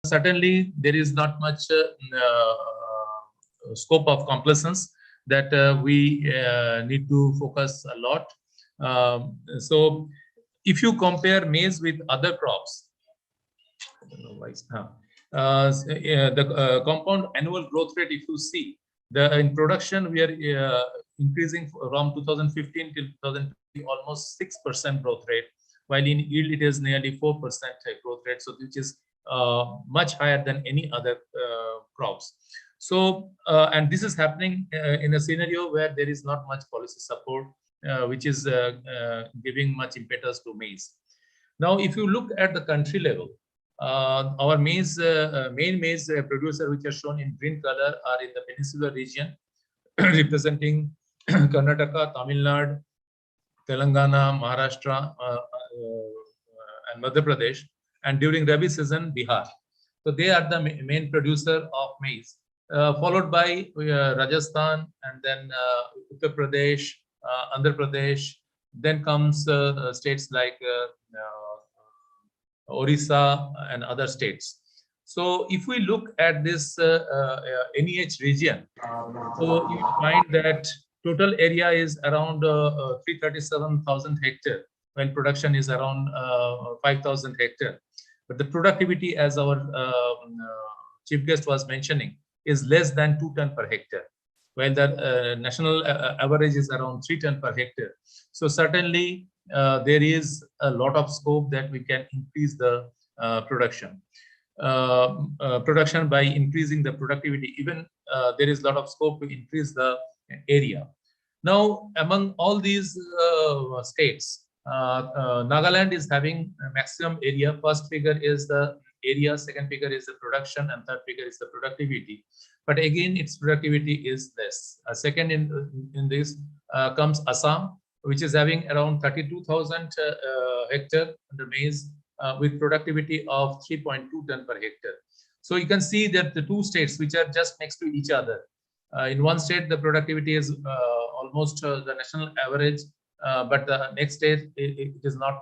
certainly there is not much scope of complacence that we need to focus a lot. So if you compare maize with other crops, I don't know why the compound annual growth rate, if you see, in production we are increasing from 2015 till 2020 almost 6% growth rate, while in yield it is nearly 4% growth rate, so which is much higher than any other crops. So and this is happening in a scenario where there is not much policy support which is giving much impetus to maize. Now if you look at the country level, our maize main maize producer which are shown in green color are in the peninsular region representing Karnataka, Tamil Nadu, Telangana, Maharashtra, and Madhya Pradesh, and during Rabi season, Bihar. So they are the main producer of maize, followed by Rajasthan, and then Uttar Pradesh, Andhra Pradesh. Then comes states like Orissa and other states. So if we look at this NEH region, so you find that total area is around 337,000 hectare, while production is around 5,000 hectare. But the productivity, as our chief guest was mentioning, is less than 2 ton per hectare, while the national average is around 3 ton per hectare. So certainly there is a lot of scope that we can increase the production by increasing the productivity. Even there is a lot of scope to increase the area. Now, among all these states, Nagaland is having a maximum area. First figure is the area, second figure is the production, and third figure is the productivity. But again, its productivity is less. Second in this comes Assam, which is having around 32,000 hectare under maize with productivity of 3.2 ton per hectare. So you can see that the two states which are just next to each other, in one state the productivity is almost the national average, but the next state it is not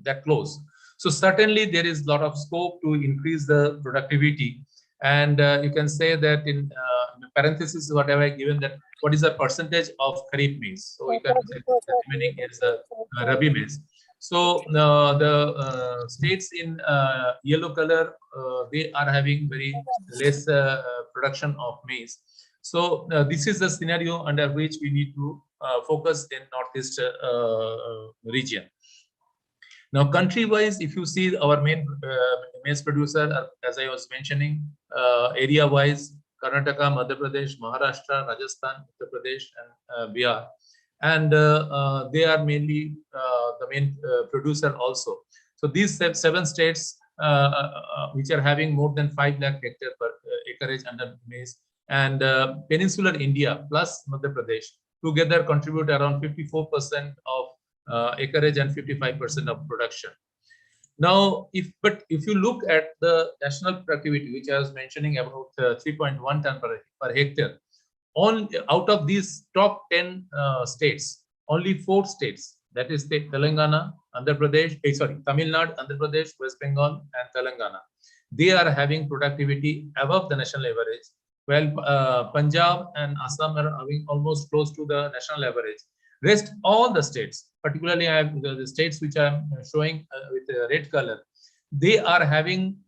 that close. So certainly there is a lot of scope to increase the productivity, and you can say that in parenthesis whatever I given, that what is the percentage of Kharif maize. So you can say the remaining is Rabi maize. So the states in yellow color, they are having very less production of maize. So this is the scenario under which we need to focus in Northeast region. Now, country-wise, if you see our main maize producer, as I was mentioning, area-wise, Karnataka, Madhya Pradesh, Maharashtra, Rajasthan, Uttar Pradesh, and Bihar. And they are mainly the main producer also. So these 7 states which are having more than 5 lakh hectare per acreage under maize, and peninsular India plus Madhya Pradesh together contribute around 54% of acreage and 55% of production. Now, if you look at the national productivity, which I was mentioning about 3.1 ton per hectare, out of these top 10 states, only 4 states, that is Telangana, Andhra Pradesh, Tamil Nadu, Andhra Pradesh, West Bengal, and Telangana, they are having productivity above the national average, while Punjab and Assam are having almost close to the national average. Rest all the states, particularly I have the states which I am showing with the red color, they are having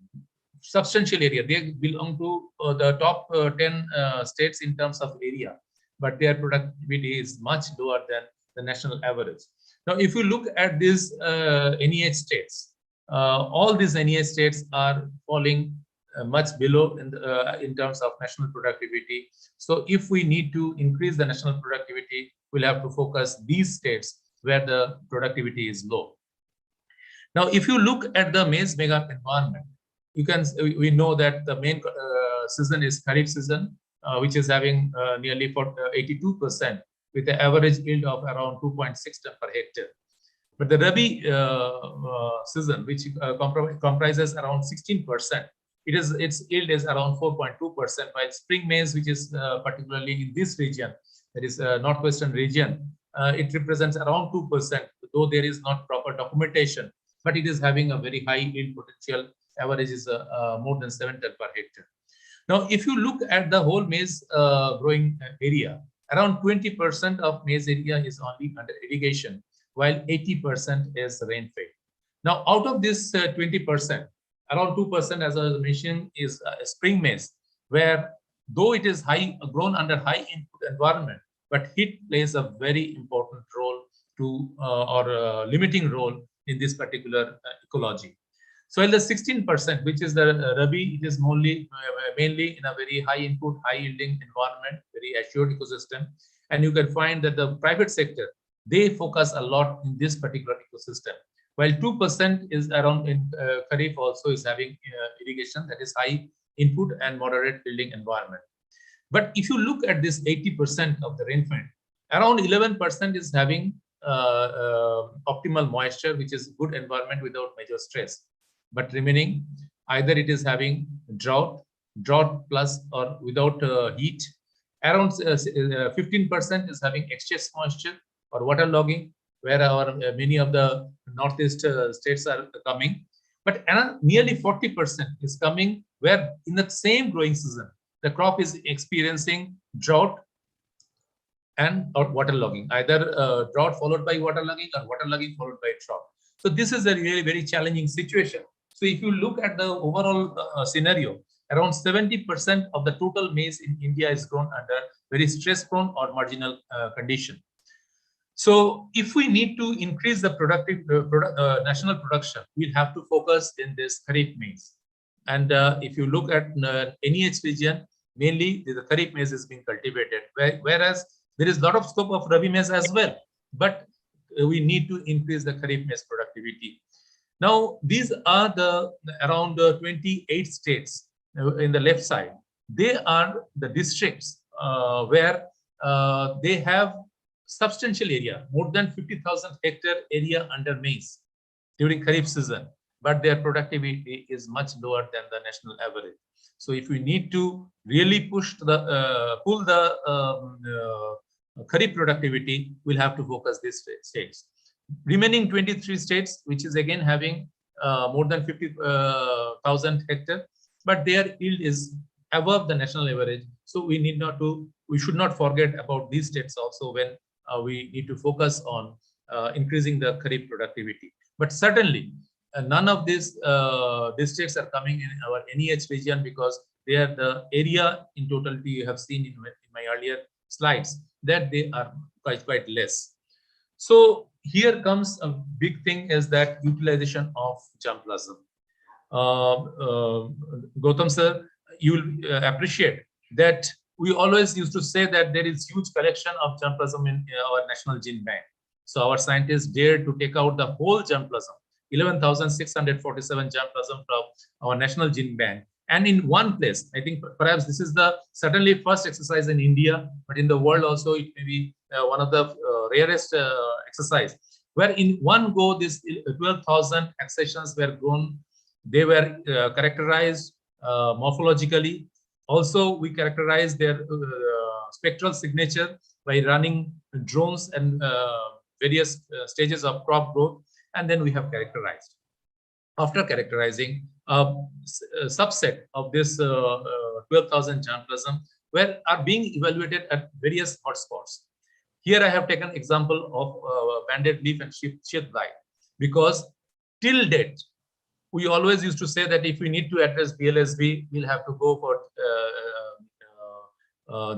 substantial area. They belong to the top 10 states in terms of area, but their productivity is much lower than the national average. Now, if you look at these NEH states, all these NEH states are falling much below in terms of national productivity. So if we need to increase the national productivity, we'll have to focus these states where the productivity is low. Now, if you look at the maize mega environment, we know that the main season is Kharif season, which is having nearly 82% with an average yield of around 2.6 ton per hectare. But the Rabi season, which comprises around 16%, its yield is around 4.2%, while spring maize, which is particularly in this region, that is northwestern region, it represents around 2%, though there is not proper documentation. but it is having a very high yield potential. Average is more than 7 ton per hectare. Now, if you look at the whole maize growing area, around 20% of maize area is only under irrigation, while 80% is rain-fed. Now, out of this 20%, around 2%, as I was mentioning, is spring maize, where though it is grown under high input environment, but heat plays a very important role to or limiting role in this particular ecology. So in the 16%, which is the Rabi, it is mainly in a very high input, high yielding environment, very assured ecosystem. And you can find that the private sector, they focus a lot in this particular ecosystem. While 2% is around in Kharif also is having irrigation, that is high input and moderate yielding environment. But if you look at this 80% of the rainfall, around 11% is having optimal moisture, which is good environment without major stress. But remaining, either it is having drought plus or without heat. Around 15% is having excess moisture or waterlogging, where our many of the northeast states are coming. But nearly 40% is coming where in the same growing season, the crop is experiencing drought and or waterlogging, either drought followed by waterlogging or waterlogging followed by drought. So this is a really very challenging situation. So if you look at the overall scenario, around 70% of the total maize in India is grown under very stress-prone or marginal condition. So if we need to increase the productive national production, we'll have to focus in this Kharif maize. And if you look at NEH region, mainly the Kharif maize is being cultivated, whereas there is a lot of scope of Rabi maize as well, but we need to increase the Kharif maize productivity. Now, these are the around 28 states in the left side. They are the districts where they have substantial area, more than 50,000 hectare area under maize during Kharif season, but their productivity is much lower than the national average. So if we need to really push the pull the Kharif productivity, we'll have to focus these states. Remaining 23 states, which is again having more than 50,000 hectare, but their yield is above the national average. So we should not forget about these states also when we need to focus on increasing the Kharif productivity. But certainly, none of these districts are coming in our NEH region because they are the area in totality you have seen in my earlier slides that they are quite less. So here comes a big thing is that utilization of germplasm. Gautam sir, you will appreciate that we always used to say that there is huge collection of germplasm in our national gene bank. So our scientists dared to take out the whole germplasm, 11,647 germplasm from our national gene bank. And in one place, I think perhaps this is the certainly first exercise in India, but in the world also it may be one of the rarest exercise, where in one go these 12,000 accessions were grown. They were characterized morphologically. Also, we characterize their spectral signature by running drones and various stages of crop growth, and then we have characterized. After characterizing, a subset of this 12,000 germplasm are being evaluated at various hotspots. Here I have taken example of banded leaf and sheath blight, because till date, we always used to say that if we need to address BLSB, we'll have to go for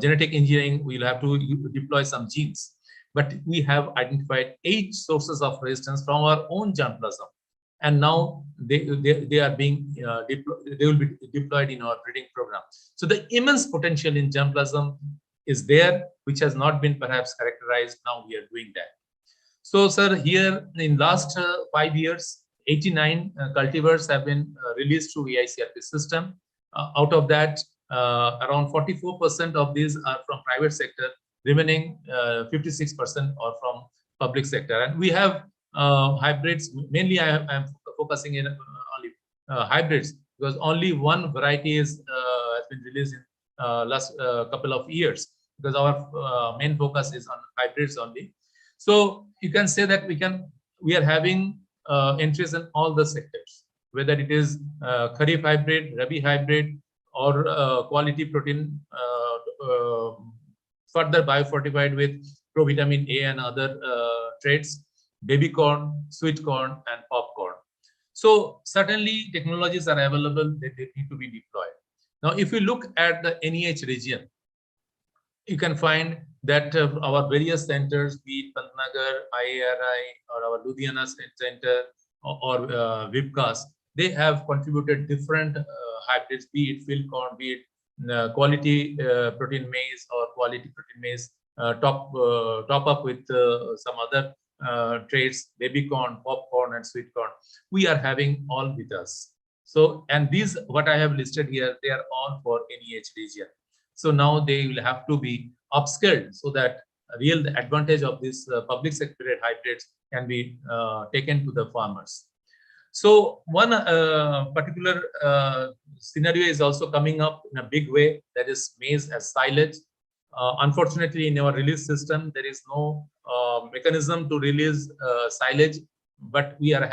genetic engineering, we'll have to deploy some genes. But we have identified 8 sources of resistance from our own germplasm. And now they are being they will be deployed in our breeding program. So the immense potential in germplasm is there, which has not been perhaps characterized. Now we are doing that. So, sir, here in last 5 years, 89 cultivars have been released through EICRP system. Out of that, around 44% of these are from private sector. Remaining 56% are from public sector. And we have hybrids. Mainly, I am focusing in only hybrids because only one variety has been released in last couple of years. Because our main focus is on hybrids only. So you can say that we are having entries in all the sectors, whether it is Kharif hybrid, Rabi hybrid, or quality protein further biofortified with provitamin A and other traits, baby corn, sweet corn, and popcorn. So certainly technologies are available that they need to be deployed. Now, if you look at the NEH region, you can find that our various centers, be it Pantnagar, IARI, or our Ludhiana center, or Vipcas, they have contributed different hybrids, be it field corn, be it quality protein maize or quality protein maize, top up with some other traits, baby corn, popcorn, and sweet corn. We are having all with us. So, and these, what I have listed here, they are all for NEH region. So now they will have to be upskilled so that real advantage of this public sector hybrids can be taken to the farmers. So one particular scenario is also coming up in a big way, that is maize as silage. Unfortunately, in our release system, there is no mechanism to release silage, but we are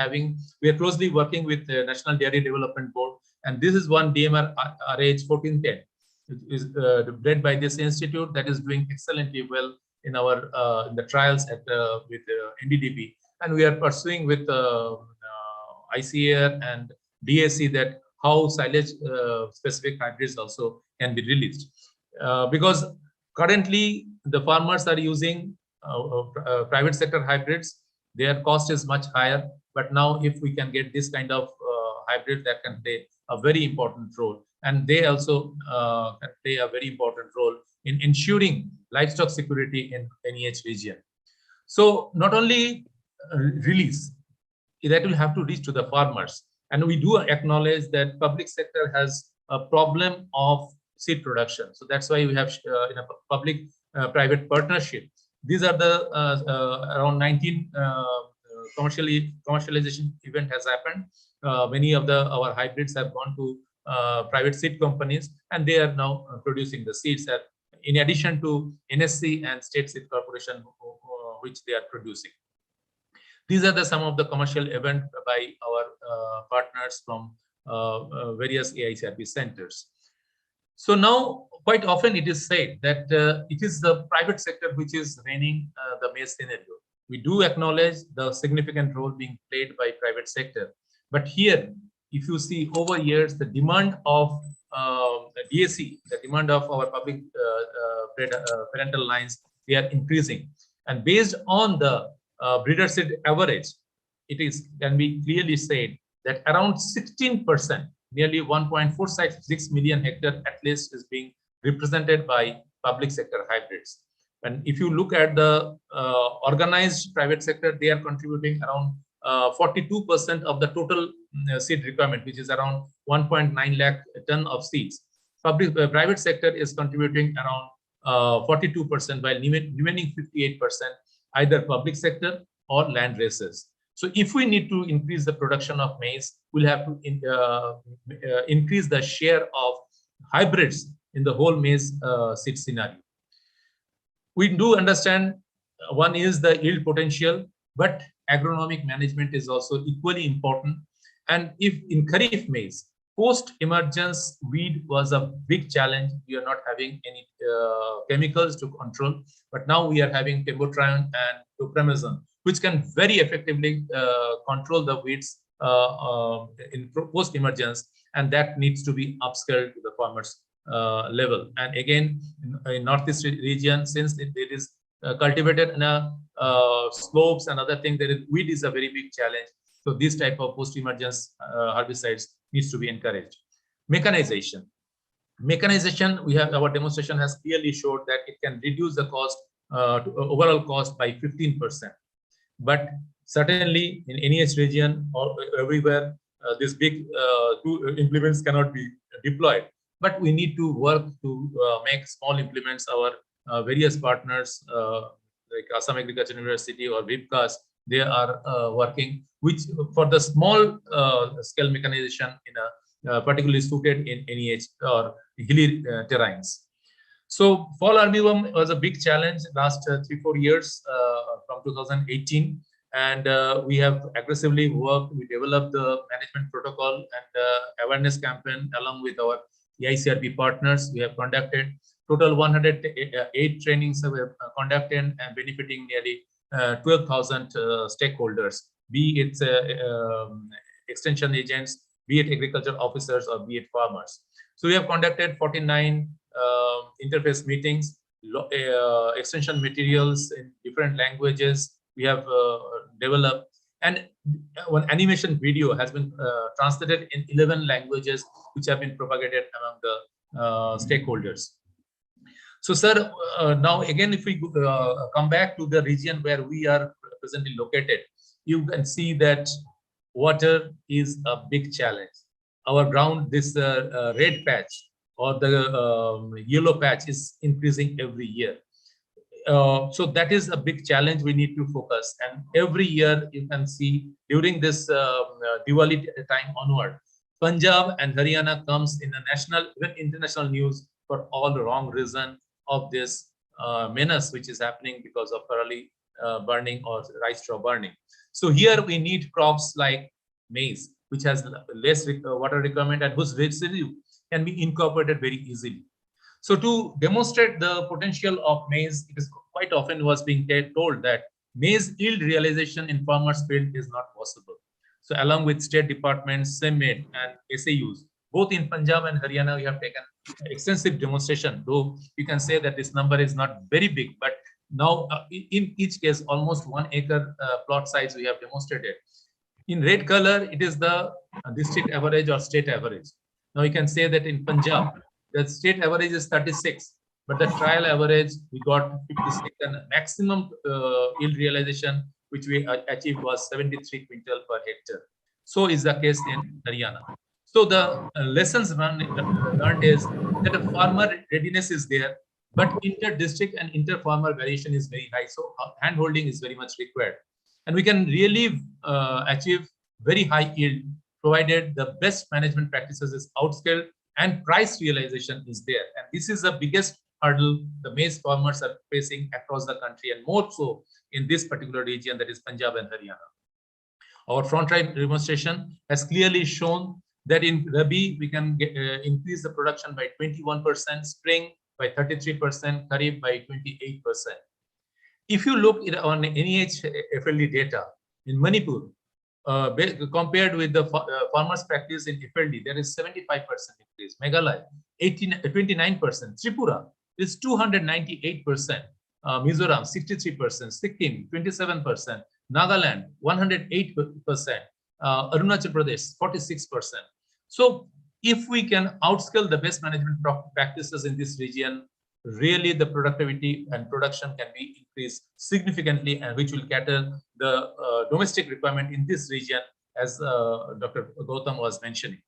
closely working with the National Dairy Development Board, and this is one DMR RH 1410. Is led by this institute that is doing excellently well in our in the trials at with NDDP, and we are pursuing with ICAR and DAC that how silage specific hybrids also can be released, because currently the farmers are using private sector hybrids. Their cost is much higher, but now if we can get this kind of hybrid, that can play a very important role. And they also can play a very important role in ensuring livestock security in NEH region. So not only release, that will have to reach to the farmers. And we do acknowledge that public sector has a problem of seed production. So that's why we have in a public-private partnership. These are the around 19 commercialization event has happened. Many of our hybrids have gone to private seed companies, and they are now producing the seeds that, in addition to NSC and State Seed Corporation, which they are producing. These are some of the commercial events by our partners from various AICRP centers. So now, quite often it is said that it is the private sector which is running the maize scenario. We do acknowledge the significant role being played by private sector, but here, if you see over years, the demand of DAC, the demand of our public parental lines, they are increasing. And based on the breeder seed average, can be clearly said that around 16%, nearly 1.466 million hectare at least, is being represented by public sector hybrids. And if you look at the organized private sector, they are contributing around 42% of the total seed requirement, which is around 1.9 lakh ton of seeds. Private sector is contributing around 42%, while remaining 58% either public sector or land races. So if we need to increase the production of maize, we'll have to increase the share of hybrids in the whole maize seed scenario. We do understand one is the yield potential, but agronomic management is also equally important. And if in Kharif maize, post-emergence weed was a big challenge. We are not having any chemicals to control, but now we are having Tembotrione and Topramazone, which can very effectively control the weeds in post-emergence, and that needs to be upscaled to the farmers level. And again, in Northeast region, since it is cultivated in a slopes and other things, weed is a very big challenge. So this type of post-emergence herbicides needs to be encouraged. Mechanization, we have, our demonstration has clearly showed that it can reduce the cost, overall cost by 15%. But certainly in NEH region or everywhere, this big implements cannot be deployed. But we need to work to make small implements. Our various partners like Assam Agriculture University or VIPCAS, they are working, which for the small scale mechanization in a particularly suited in NEH or hilly terrains. So fall armyworm was a big challenge last 3-4 years from 2018, And we have aggressively worked. We developed the management protocol and awareness campaign along with our ICRP partners. We have conducted total 108 trainings we have conducted and benefiting nearly 12,000 stakeholders, be it extension agents, be it agriculture officers, or be it farmers. So we have conducted 49 interface meetings, extension materials in different languages we have developed, and one animation video has been translated in 11 languages, which have been propagated among the stakeholders. So, sir, now again, if we come back to the region where we are presently located, you can see that water is a big challenge. Our ground, this red patch or the yellow patch is increasing every year. So that is a big challenge we need to focus. And every year you can see during this Diwali time onward, Punjab and Haryana comes in the national, even international news for all the wrong reason of this menace which is happening because of early burning or rice straw burning. So here we need crops like maize, which has less water requirement and whose residue can be incorporated very easily. So to demonstrate the potential of maize, it is quite often was being told that maize yield realization in farmers' field is not possible. So along with state departments, CEMED and SAUs, both in Punjab and Haryana, we have taken extensive demonstration, though you can say that this number is not very big, but now in each case, almost 1 acre plot size we have demonstrated. In red color, it is the district average or state average. Now you can say that in Punjab, the state average is 36, but the trial average we got 56, and maximum yield realization which we achieved was 73 quintal per hectare. So is the case in Haryana. So the lessons learned is that a farmer readiness is there, but inter-district and inter-farmer variation is very high. So hand-holding is very much required. And we can really achieve very high yield, provided the best management practices is outscaled and price realization is there. And this is the biggest hurdle the maize farmers are facing across the country, and more so in this particular region, that is Punjab and Haryana. Our front-line demonstration has clearly shown that in Rabi, we can increase the production by 21%, spring by 33%, Kharif by 28%. If you look at on NEH FLD data in Manipur, compared with the farmers' practice in FLD, there is 75% increase. Meghalaya, 29%. Tripura is 298%. Mizoram, 63%. Sikkim, 27%. Nagaland, 108%. Arunachal Pradesh, 46%. So if we can outscale the best management practices in this region, really the productivity and production can be increased significantly, and which will cater the domestic requirement in this region, as Dr. Gautam was mentioning.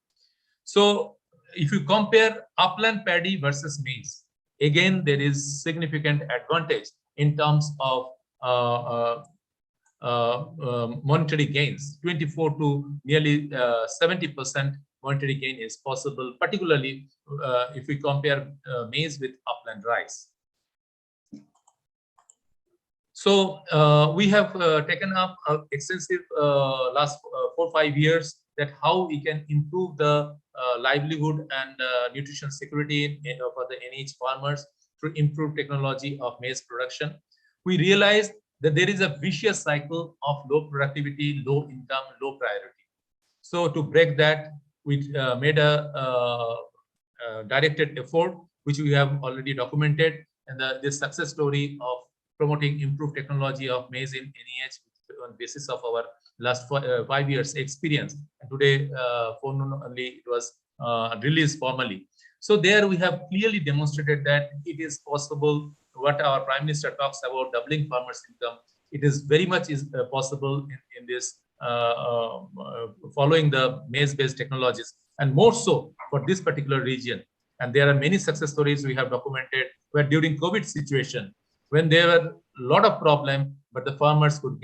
So if you compare upland paddy versus maize, again, there is significant advantage in terms of monetary gains. 24 to nearly 70% monetary gain is possible, particularly if we compare maize with upland rice. So we have taken up extensive last 4 or 5 years that how we can improve the livelihood and nutrition security for the NEH farmers through improved technology of maize production. We realized that there is a vicious cycle of low productivity, low income, low priority. So to break that, we made a directed effort, which we have already documented, and this success story of promoting improved technology of maize in NEH on basis of our last 5 years experience. And today, only it was released formally. So there we have clearly demonstrated that it is possible. What our Prime Minister talks about doubling farmers' income, it is very much possible in this following the maize-based technologies, and more so for this particular region. And there are many success stories we have documented where during COVID situation, when there were a lot of problem, but the farmers could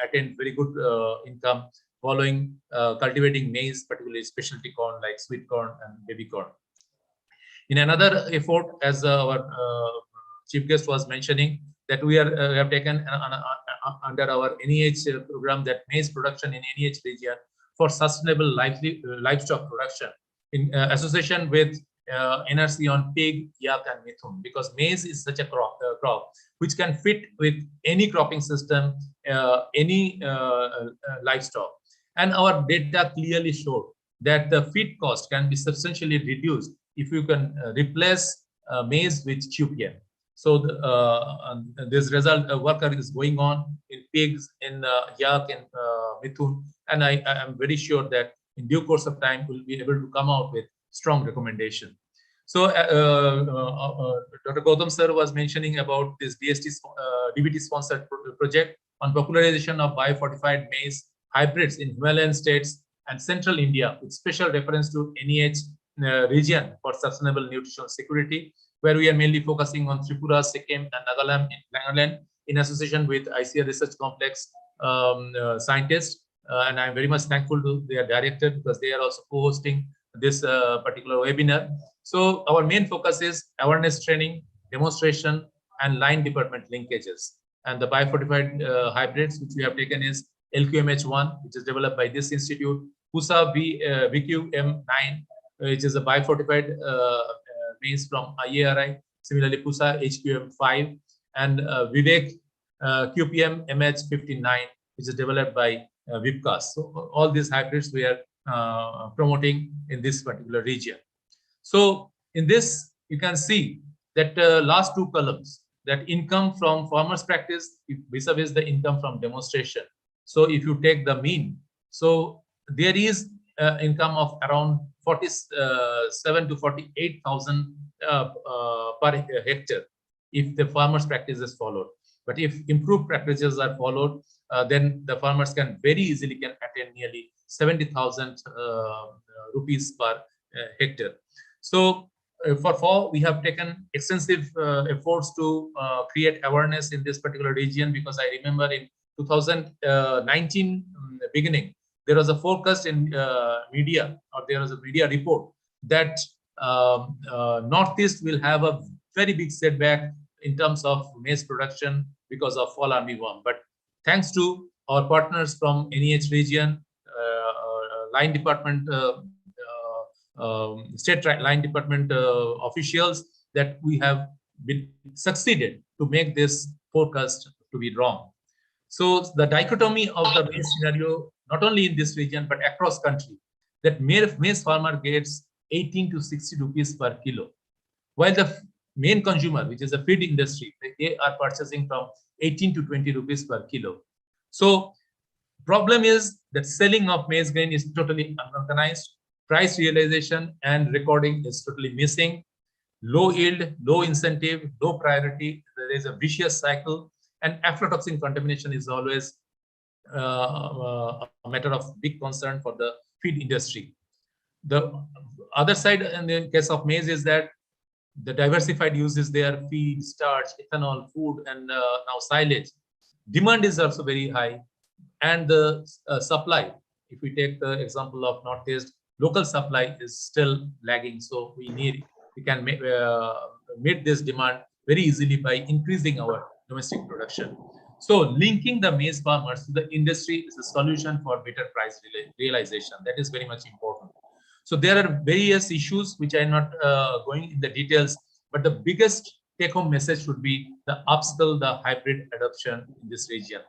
attain very good income following cultivating maize, particularly specialty corn like sweet corn and baby corn. In another effort, as our chief guest was mentioning, that we have taken under our NEH program, that maize production in NEH region for sustainable livestock production in association with NRC on pig, yak, and mithun, because maize is such a crop which can fit with any cropping system, any livestock. And our data clearly showed that the feed cost can be substantially reduced if you can replace maize with QPM. So this result work is going on in pigs, in yak, and mithun, and I am very sure that in due course of time we'll be able to come out with strong recommendation. So Dr. Gautam sir was mentioning about this DBT sponsored project on popularization of biofortified maize hybrids in Himalayan states and central India, with special reference to NEH region for sustainable nutritional security, where we are mainly focusing on Tripura, Sikkim, and Nagaland in association with ICAR Research Complex scientists. And I'm very much thankful to their director, because they are also co-hosting this particular webinar. So our main focus is awareness training, demonstration, and line department linkages. And the biofortified hybrids which we have taken is LQMH1, which is developed by this institute, PUSA VQM9, which is a biofortified maize from IARI, similarly PUSA HQM5, and Vivek QPM MH59, which is developed by Vipcas. So all these hybrids we are promoting in this particular region. So in this, you can see that last two columns, that income from farmers practice vis-a-vis the income from demonstration. So if you take the mean, so there is income of around 47 to 48,000 per hectare if the farmers practice is followed. But if improved practices are followed, then the farmers can very easily attain nearly 70,000 rupees per hectare. So for FAO, we have taken extensive efforts to create awareness in this particular region, because I remember in 2019 beginning, there was a forecast in media, or there was a media report that Northeast will have a very big setback in terms of maize production because of fall armyworm. But thanks to our partners from NEH region, line department, state line department officials, that we have been succeeded to make this forecast to be wrong. So the dichotomy of the maize scenario, not only in this region but across country, that maize farmer gets 18 to 60 rupees per kilo, while the main consumer, which is the feed industry, they are purchasing from 18 to 20 rupees per kilo. So problem is that selling of maize grain is totally unorganized. Price realization and recording is totally missing. Low yield, low incentive, low priority. There is a vicious cycle, and aflatoxin contamination is always a matter of big concern for the feed industry. The other side in the case of maize is that the diversified use is there: feed, starch, ethanol, food, and now silage. Demand is also very high, and the supply, if we take the example of Northeast, local supply is still lagging. So we can meet this demand very easily by increasing our domestic production. So linking the maize farmers to the industry is a solution for better price realization. That is very much important. So there are various issues which I'm not going in the details, but the biggest take-home message should be the upskill, the hybrid adoption in this region.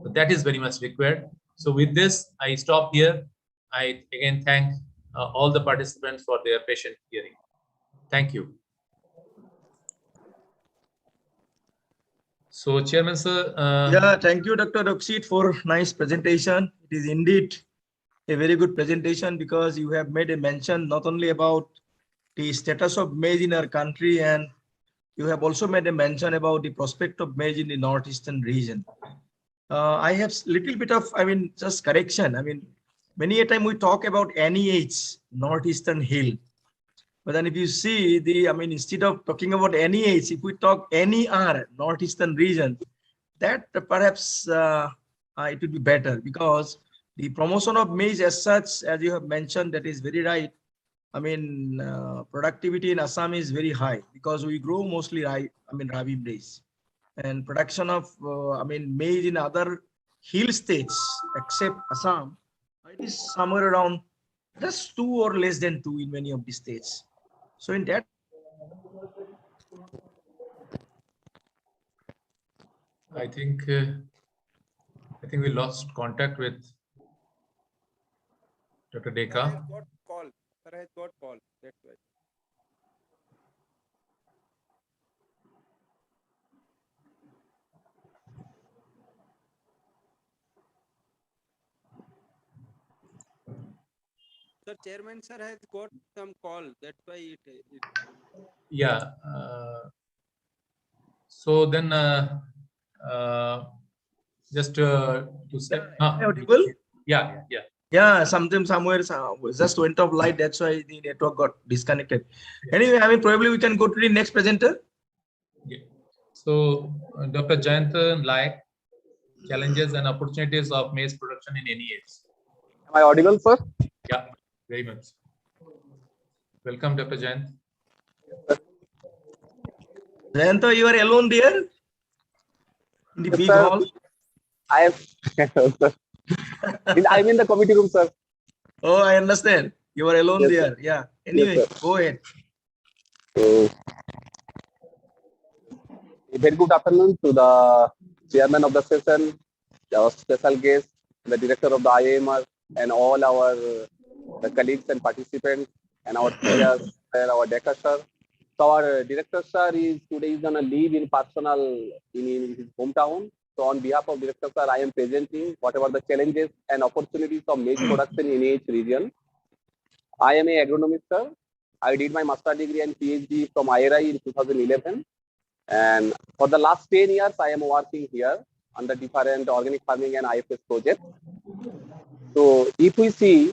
So that is very much required. So with this, I stop here. I again thank all the participants for their patient hearing. Thank you. So, Chairman sir. Yeah, thank you, Dr. Rakshit, for nice presentation. It is indeed a very good presentation, because you have made a mention not only about the status of maize in our country, and you have also made a mention about the prospect of maize in the northeastern region. I have little bit of, just correction. Many a time we talk about NEH, Northeastern Hill. But then if you see instead of talking about NEH, if we talk NER, Northeastern region, that perhaps it would be better, because the promotion of maize as such, as you have mentioned, that is very right. Productivity in Assam is very high, because we grow mostly Rabi maize. and production of, maize in other hill states except Assam, it is somewhere around just 2 or less than 2 in many of the states. So in that, I think we lost contact with Dr. Sir has Deka. got call. Sir has got call. That's why. Sir, chairman sir has got some call. That's why it Yeah. So then, just to say, am I audible? yeah. Yeah, somewhere just went off light. That's why the network got disconnected. Anyway, probably we can go to the next presenter. Yeah. So, Dr. Jayantan Laik, challenges and opportunities of maize production in NEH. Am I audible, sir? Yeah, very much. Welcome, Dr. Jayant. Jayanta, you are alone there in the big Sir, hall. I am. I'm in the committee room, sir. Oh, I understand. You are alone Yes, there. sir. Yeah. Anyway, Yes, go ahead. So, a very good afternoon to the chairman of the session, our special guest, the director of the IAMR, and all our colleagues and participants, and our peers, and our DECA sir. So our director sir is today is gonna leave in in his hometown. So on behalf of director sir, I am presenting whatever the challenges and opportunities of maize production in each region. I am a agronomist, sir. I did my master degree and PhD from IRI in 2011. And for the last 10 years, I am working here under different organic farming and IFS projects. So if we see,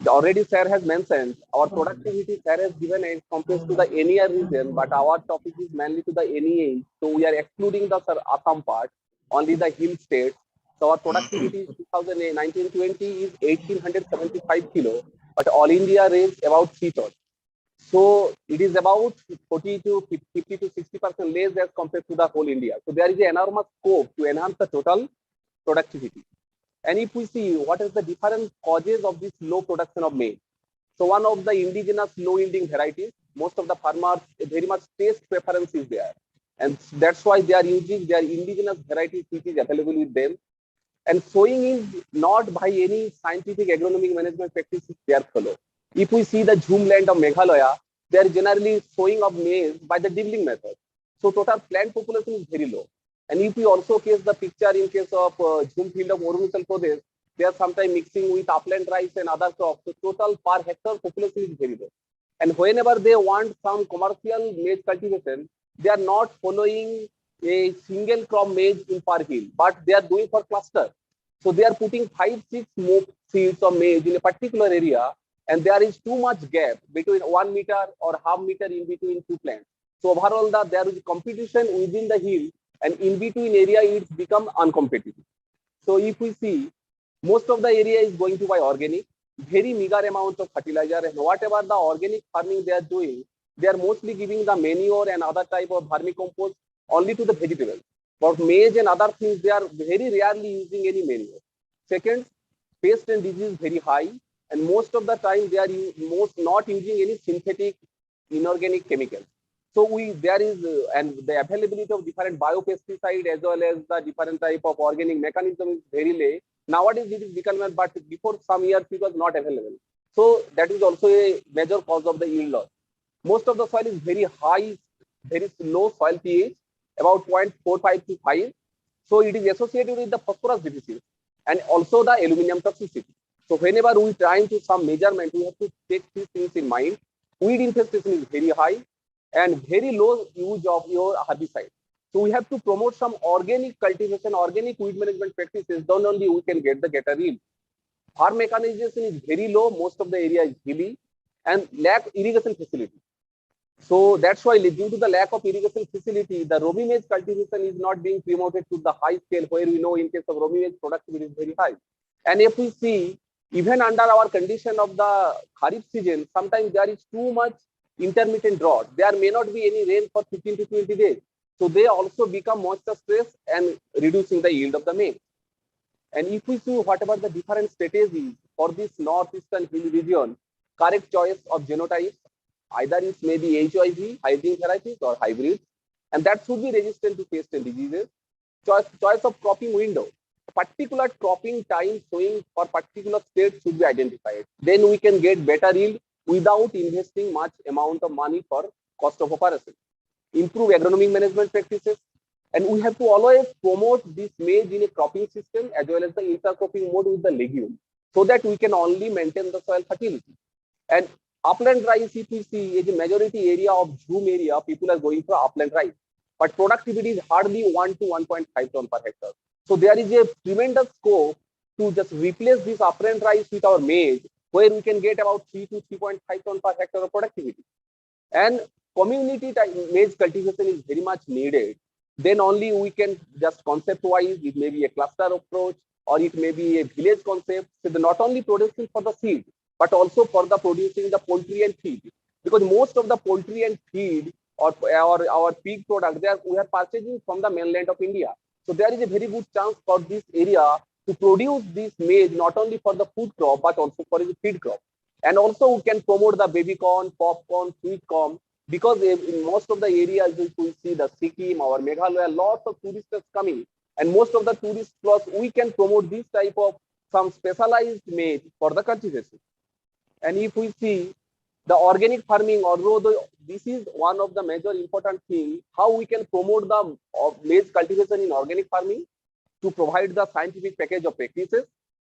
already sir has mentioned, our productivity sir has given as compared to the NER region, but our topic is mainly to the NEH. So we are excluding the Assam part, only the hill states. So our productivity 2019-20 is 1875 kilo, but all India range about 3 tons. So it is about 40 to 50 to 60% less as compared to the whole India. So there is an enormous scope to enhance the total productivity. And if we see what is the different causes of this low production of maize. So one of the indigenous low yielding varieties, most of the farmers very much taste preference is there. And that's why they are using their indigenous varieties which is available with them. And sowing is not by any scientific agronomic management practices they are followed. If we see the Jhum land of Meghalaya, they are generally sowing of maize by the dibbling method. So total plant population is very low. And if we also case the picture in case of Jhum field of Arunachal Pradesh, they are sometimes mixing with upland rice and other crops. So total per hectare population is very low. And whenever they want some commercial maize cultivation, they are not following a single crop maize in per hill, but they are doing for cluster. So they are putting 5-6 more seeds of maize in a particular area, and there is too much gap between 1 meter or half meter in between two plants. So overall, there is competition within the hill, and in between area it's become uncompetitive. So if we see, most of the area is going to buy organic, very meager amount of fertilizer, and whatever the organic farming they are doing, they are mostly giving the manure and other type of vermicompost only to the vegetables. But maize and other things, they are very rarely using any manure. Second, pest and disease is very high, and most of the time they are not using any synthetic inorganic chemicals. So there is and the availability of different biopesticide as well as the different type of organic mechanism is very late. Nowadays it is becoming, but before some years it was not available. So that is also a major cause of the yield loss. Most of the soil is very high, very low soil pH, about 0.45 to 5. So it is associated with the phosphorus deficiency and also the aluminum toxicity. So whenever we try to some measurement, we have to take these things in mind. Weed infestation is very high and very low use of your herbicide. So we have to promote some organic cultivation, organic weed management practices. Then only we can get a yield. Farm mechanization is very low. Most of the area is hilly and lack irrigation facility. So that's why due to the lack of irrigation facility, the Romi maize cultivation is not being promoted to the high scale where we know in case of Romi maize productivity is very high. And if we see, even under our condition of the Kharif season, sometimes there is too much intermittent drought. There may not be any rain for 15 to 20 days. So they also become moisture stress and reducing the yield of the maize. And if we see whatever the different strategies for this northeastern hill region, correct choice of genotypes, either it may be HIV, hybrid varieties or hybrids, and that should be resistant to pests and diseases. Choice of cropping window, particular cropping time sowing for particular state should be identified. Then we can get better yield without investing much amount of money for cost of operation. Improve agronomic management practices, and we have to always promote this maize in a cropping system as well as the intercropping mode with the legume, so that we can only maintain the soil fertility. And upland rice, if we see, is a majority area of Jhum area, people are going for upland rice, but productivity is hardly 1 to 1.5 ton per hectare. So there is a tremendous scope to just replace this upland rice with our maize, where we can get about 3 to 3.5 ton per hectare of productivity. And community maize cultivation is very much needed. Then only we can just concept-wise, it may be a cluster approach or it may be a village concept. So not only producing for the seed, but also for the producing the poultry and feed. Because most of the poultry and feed or our pig product, we are purchasing from the mainland of India. So there is a very good chance for this area to produce this maize not only for the food crop, but also for the feed crop. And also we can promote the baby corn, popcorn, sweet corn, because in most of the areas, if we see the Sikkim or Meghalaya, lots of tourists are coming. And most of the tourist plots, we can promote this type of some specialized maize for the cultivation. And if we see the organic farming, although this is one of the major important things, how we can promote the maize cultivation in organic farming to provide the scientific package of practices.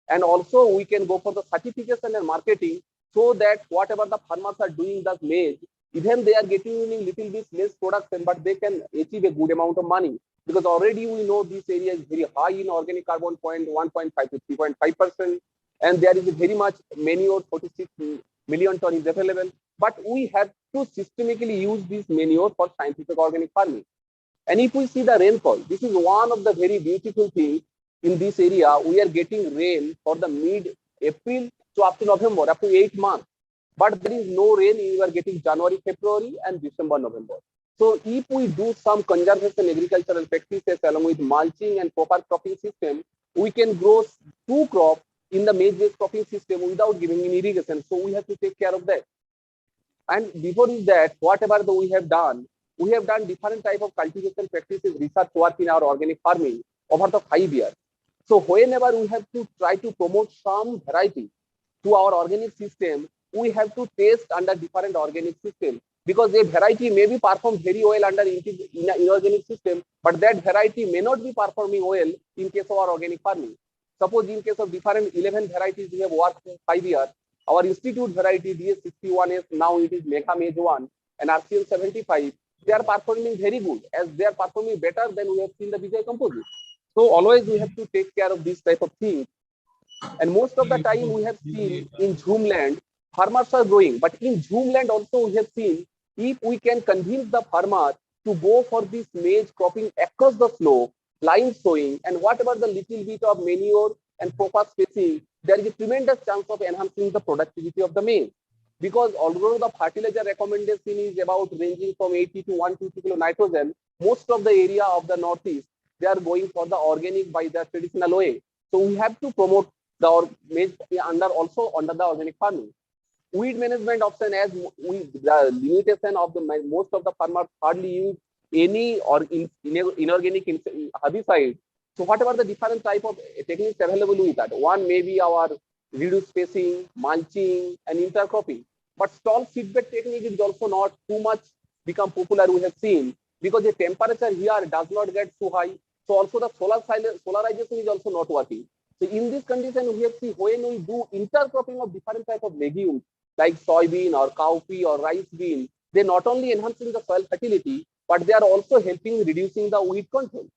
And also we can go for the certification and marketing, so that whatever the farmers are doing the maize, even they are getting in little bit less production, but they can achieve a good amount of money, because already we know this area is very high in organic carbon point, 1.5 to 3.5%, and there is a very much manure, 46 million ton is available. But we have to systematically use this manure for scientific organic farming. And if we see the rainfall, this is one of the very beautiful things in this area. We are getting rain for the mid-April to up to November, up to 8 months. But there is no rain, you are getting January, February and December, November. So if we do some conservation agricultural practices along with mulching and proper cropping system, we can grow 2 crops in the maize-based cropping system without giving any irrigation. So we have to take care of that. And before that, whatever we have done different type of cultivation practices, research work in our organic farming over the 5 years. So whenever we have to try to promote some variety to our organic system, we have to test under different organic system, because a variety may be performed very well under inorganic system, but that variety may not be performing well in case of our organic farming. Suppose in case of different 11 varieties we have worked for 5 years, our institute variety DS61S, now it is Megha Maize 1 and RCL 75, they are performing very good, as they are performing better than we have seen the Vijay composite. So always we have to take care of this type of things. And most of the time we have seen in Jhum land, farmers are growing, but in Jhum land also we have seen, if we can convince the farmer to go for this maize cropping across the slope, line sowing, and whatever the little bit of manure and proper spacing, there is a tremendous chance of enhancing the productivity of the maize. Because although the fertilizer recommendation is about ranging from 80 to 120 kilo nitrogen, most of the area of the northeast, they are going for the organic by the traditional way. So we have to promote the maize under the organic farming. Weed management option, as the limitation of the most of the farmers hardly use any or inorganic herbicide. So whatever the different type of techniques available with that, one may be our reduced spacing, mulching, and intercropping. But stall seedbed technique is also not too much become popular, we have seen, because the temperature here does not get too high. So also the solarization is also not working. So in this condition, we have seen when we do intercropping of different type of legumes like soybean or cowpea or rice bean, they not only enhancing the soil fertility, but they are also helping reducing the weed control.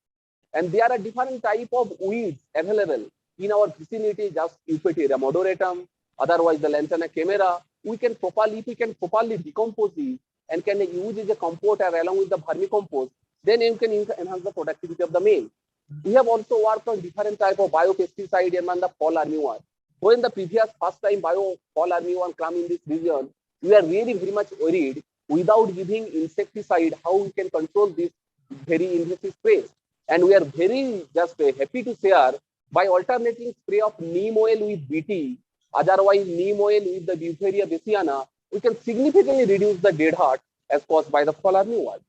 And there are different type of weeds available in our vicinity, just Eupateria moderatum, otherwise the Lantana camera. If we can properly decompose it and can use as a composter along with the vermicompost, then you can enhance the productivity of the maize. We have also worked on different type of biopesticide and the fall armyworm. When the previous first time fall armyworm come in this region, we are really very much worried. Without giving insecticide, how we can control this very invasive sprays. And we are very just happy to share by alternating spray of neem oil with BT, otherwise neem oil with the Beauveria bassiana, we can significantly reduce the dead heart as caused by the fall armyworm.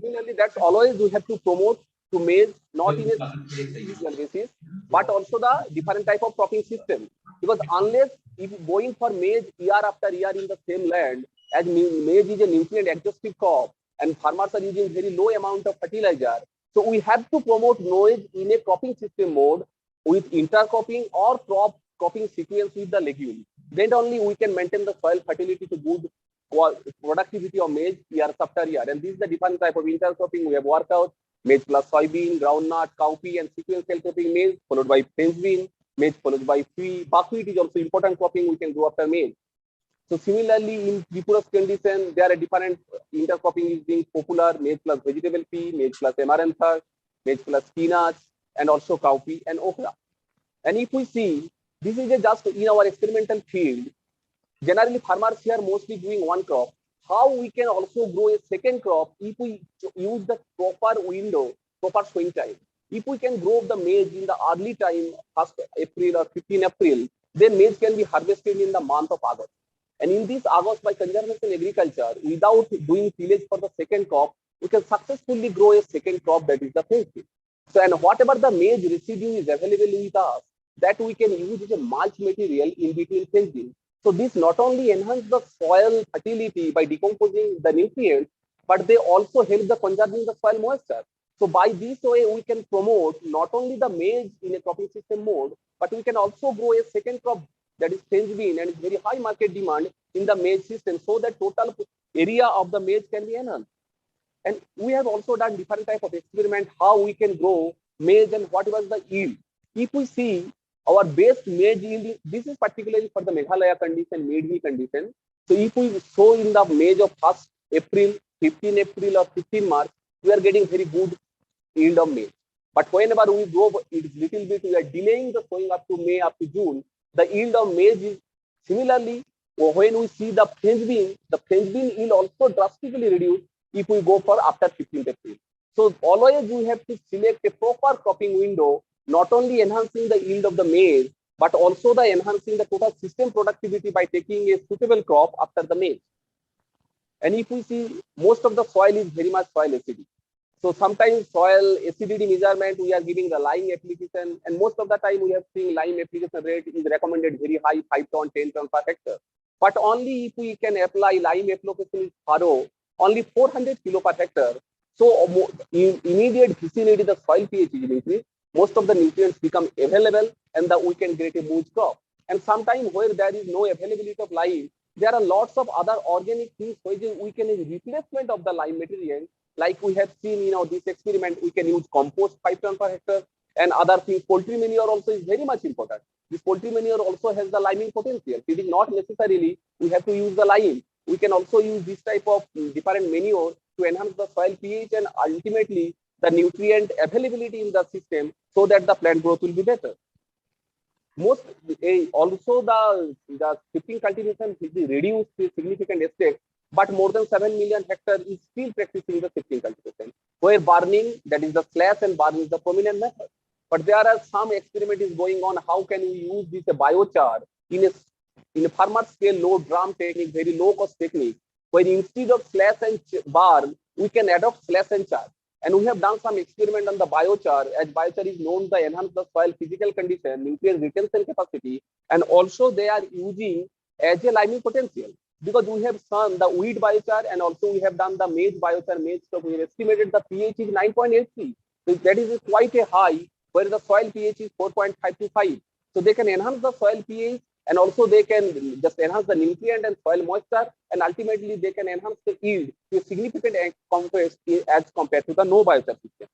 Similarly, that's always we have to promote to maize not in a individual basis, but also the different type of cropping system. Because unless if going for maize year after year in the same land, as maize is a nutrient exhaustive crop and farmers are using very low amount of fertilizer, so we have to promote maize in a cropping system mode with intercropping or cropping sequence with the legume. Then only we can maintain the soil fertility to good productivity of maize year after year. And this is the different type of intercropping we have worked out: maize plus soybean, groundnut, cowpea, and sequential cropping maize, followed by French bean, maize followed by buckwheat is also important cropping we can grow after maize. So similarly, in Tripura's condition, there are different intercropping is being popular: maize plus vegetable pea, maize plus amaranthus, maize plus spinach, and also cowpea and okra. And if we see, this is just in our experimental field. Generally, farmers here mostly doing one crop. How we can also grow a second crop if we use the proper window, proper sowing time. If we can grow the maize in the early time, 1st April or 15 April, then maize can be harvested in the month of August. And in this August, by conservation agriculture, without doing tillage for the second crop, we can successfully grow a second crop, that is the French bean. So, and whatever the maize residue is available with us, that we can use as a mulch material in between French bean. So this not only enhance the soil fertility by decomposing the nutrients, but they also help the conserving the soil moisture. So by this way, we can promote not only the maize in a cropping system mode, but we can also grow a second crop, that is French bean, and very high market demand in the maize system, so that total area of the maize can be enhanced. And we have also done different type of experiment how we can grow maize and what was the yield. If we see our best maize yield, this is particularly for the Meghalaya condition, made condition. So if we sow in the maize of 1st April, 15 April or 15 March, we are getting very good yield of maize. But whenever we grow it little bit, we are delaying the sowing up to May, up to June, the yield of maize is similarly. When we see the French bean yield also drastically reduced if we go for after 15th April. So always we have to select a proper cropping window, not only enhancing the yield of the maize, but also the enhancing the total system productivity by taking a suitable crop after the maize. And if we see, most of the soil is very much soil acidic. So sometimes soil acidity measurement, we are giving the lime application, and most of the time we have seen lime application rate is recommended very high, 5 ton, 10 ton per hectare. But only if we can apply lime application is thorough, only 400 kilo per hectare. So in immediate vicinity, the soil pH is increased, most of the nutrients become available, and we can get a mulch crop. And sometimes where there is no availability of lime, there are lots of other organic things which we can use replacement of the lime material. Like we have seen, this experiment, we can use compost 5 ton per hectare, and other things. Poultry manure also is very much important. This poultry manure also has the liming potential. It is not necessarily we have to use the lime. We can also use this type of different manure to enhance the soil pH and ultimately the nutrient availability in the system, so that the plant growth will be better. Also the skipping cultivation is reduced to a significant extent, but more than 7 million hectares is still practicing the skipping cultivation, where burning, that is the slash and burn, is the prominent method. But there are some experiments going on how can we use this biochar in a farmer scale low drum technique, very low cost technique, where instead of slash and burn, we can adopt slash and char. And we have done some experiment on the biochar, as biochar is known to enhance the soil physical condition, nutrient retention capacity, and also they are using as a liming potential. Because we have done the wheat biochar and also we have done the maize biochar, maize stock, we have estimated the pH is 9.83. So that is quite a high, where the soil pH is 4.5 to 5. So they can enhance the soil pH, and also they can just enhance the nutrient and soil moisture, and ultimately they can enhance the yield to a significant contrast as compared to the no biochar system.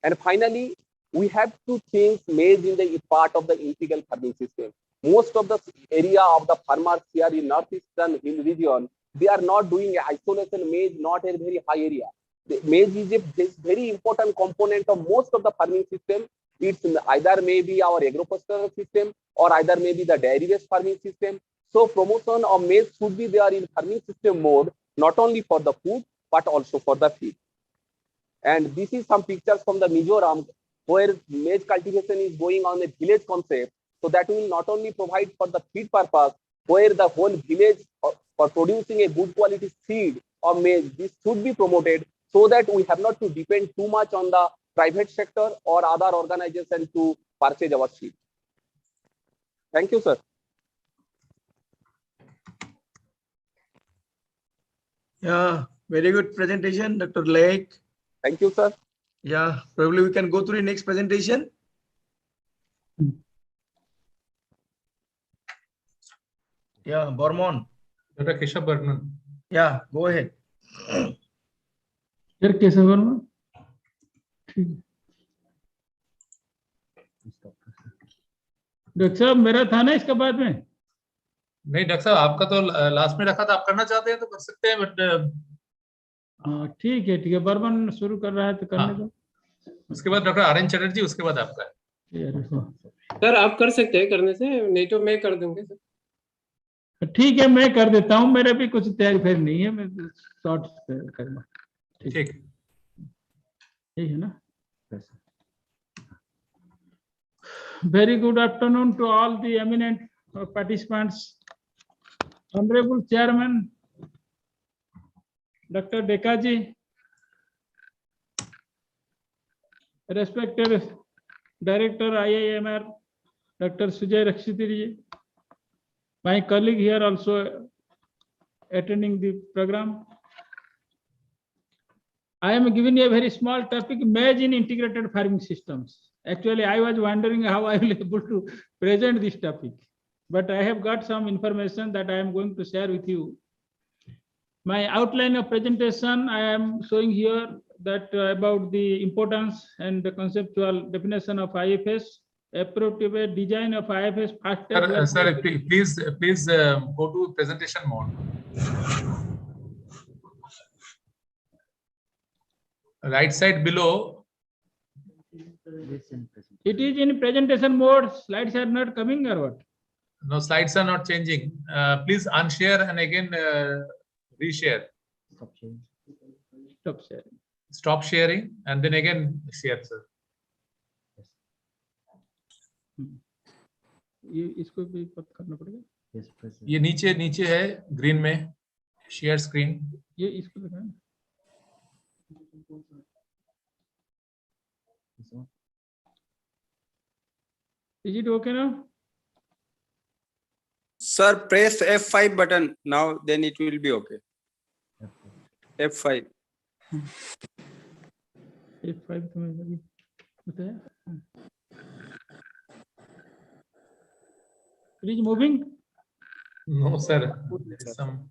And finally, we have to think maize in the part of the integral farming system. Most of the area of the farmers here in northeastern hill region, they are not doing isolation maize, not a very high area. The maize is a very important component of most of the farming system. It's either maybe our agropastoral system or either maybe the dairy-based farming system. So promotion of maize should be there in farming system mode, not only for the food, but also for the feed. And this is some pictures from the Mizoram where maize cultivation is going on a village concept. So that will not only provide for the feed purpose, where the whole village for producing a good quality seed of maize, this should be promoted so that we have not to depend too much on the private sector or other organizations to purchase our seed. Thank you, sir. Yeah, very good presentation, Dr. Lake. Thank you, sir. Yeah, probably we can go to the next presentation. Yeah, Bormon. Dr. Keshav Barman. Yeah, go ahead. Sir, Keshav Barman. Doctor साहब मेरा था ना इसके बाद में नहीं doctor साहब आपका तो लास्ट में रखा था, आप करना चाहते हैं तो कर सकते हैं, बट हाँ ठीक है बर्मन शुरू कर रहा है तो करने दो। उसके बाद डॉक्टर आर एन चटर्जी, उसके बाद आपका है। सर आप कर सकते हैं, करने से नहीं तो मैं कर दूंगा सर। ठीक है मैं कर देता हूँ, मेरे भी कुछ तैयारी फिर नहीं है, मैं शॉर्ट करूँगा। ठीक है ना। Very good afternoon to all the eminent participants. Honorable Chairman, Dr. Dekaji, respected Director IIMR, Dr. Sujay Rakshitiri, my colleague here also attending the program. I am giving a very small topic, maize in integrated farming systems. Actually, I was wondering how I will be able to present this topic, but I have got some information that I am going to share with you. My outline of presentation, I am showing here that about the importance and the conceptual definition of IFS, appropriate design of IFS. Sir, please go to presentation mode. Right side below. It is in presentation mode. Slides are not coming or what? No, slides are not changing. Please unshare and again reshare. Stop sharing. Stop sharing and then again share, sir. ये इसको भी पता करना पड़ेगा। ये नीचे है green में शेयर स्क्रीन। ये इसको दिखाना। Is it okay now? Sir, press F5 button now, then it will be okay. F5. F5 तो मैंने अभी बताया। It is moving? No, sir. Some.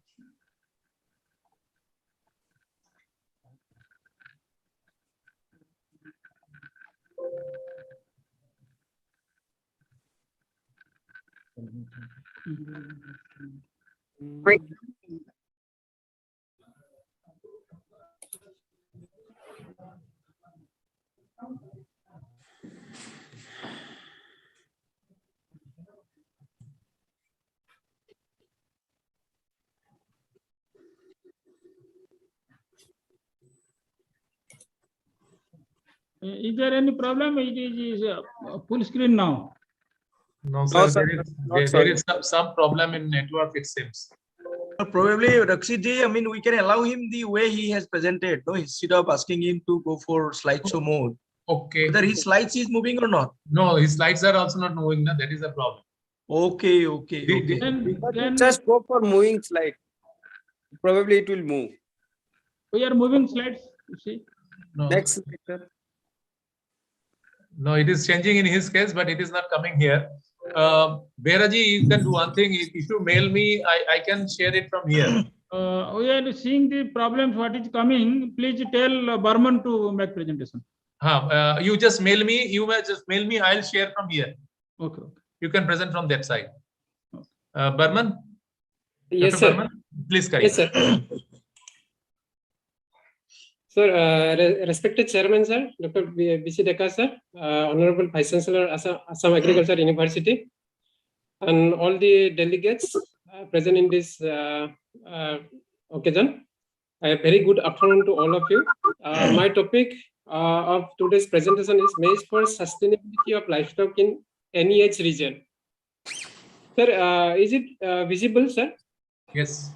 Is there any problem? It is full screen now. No, sir. No, sir. There is some problem in network, it seems. Probably Rakshitji, I mean, we can allow him the way he has presented, no, instead of asking him to go for slideshow mode. Okay. Whether his slides is moving or not. No, his slides are also not moving. That is a problem. Okay. Then Just go for moving slide. Probably it will move. we are moving slides. You see. No, Next picture. no, it is changing in his case, but it is not coming here. Beraji, you can do one thing. If you mail me, I can share it from here. We are seeing the problems. What is coming? Please tell Burman to make presentation. You just mail me. You may just mail me. I'll share from here. Okay. You can present from that side. Burman? Yes, Dr. sir. Burman, please carry. Yes, sir. Sir, respected Chairman, sir, Dr. B.C. Deka, sir, Honorable Vice Chancellor, Assam Agriculture University, and all the delegates present in this occasion. A very good afternoon to all of you. My topic of today's presentation is maize for sustainability of livestock in NEH region. Sir, is it visible, sir? Yes.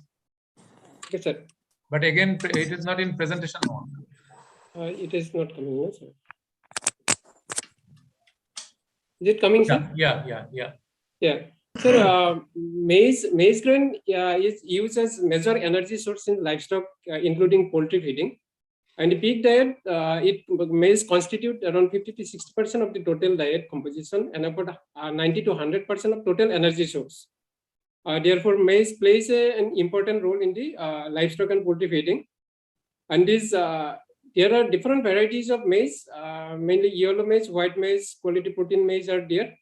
Okay, sir. But again, it is not in presentation mode. It is not coming, no, sir. Is it coming, sir? Yeah. Sir, maize grain is used as major energy source in livestock, including poultry feeding. And the peak diet, maize constitute around 50 to 60% of the total diet composition and about 90 to 100% of total energy source. Therefore, maize plays an important role in the livestock and poultry feeding. And there are different varieties of maize, mainly yellow maize, white maize, quality protein maize are there.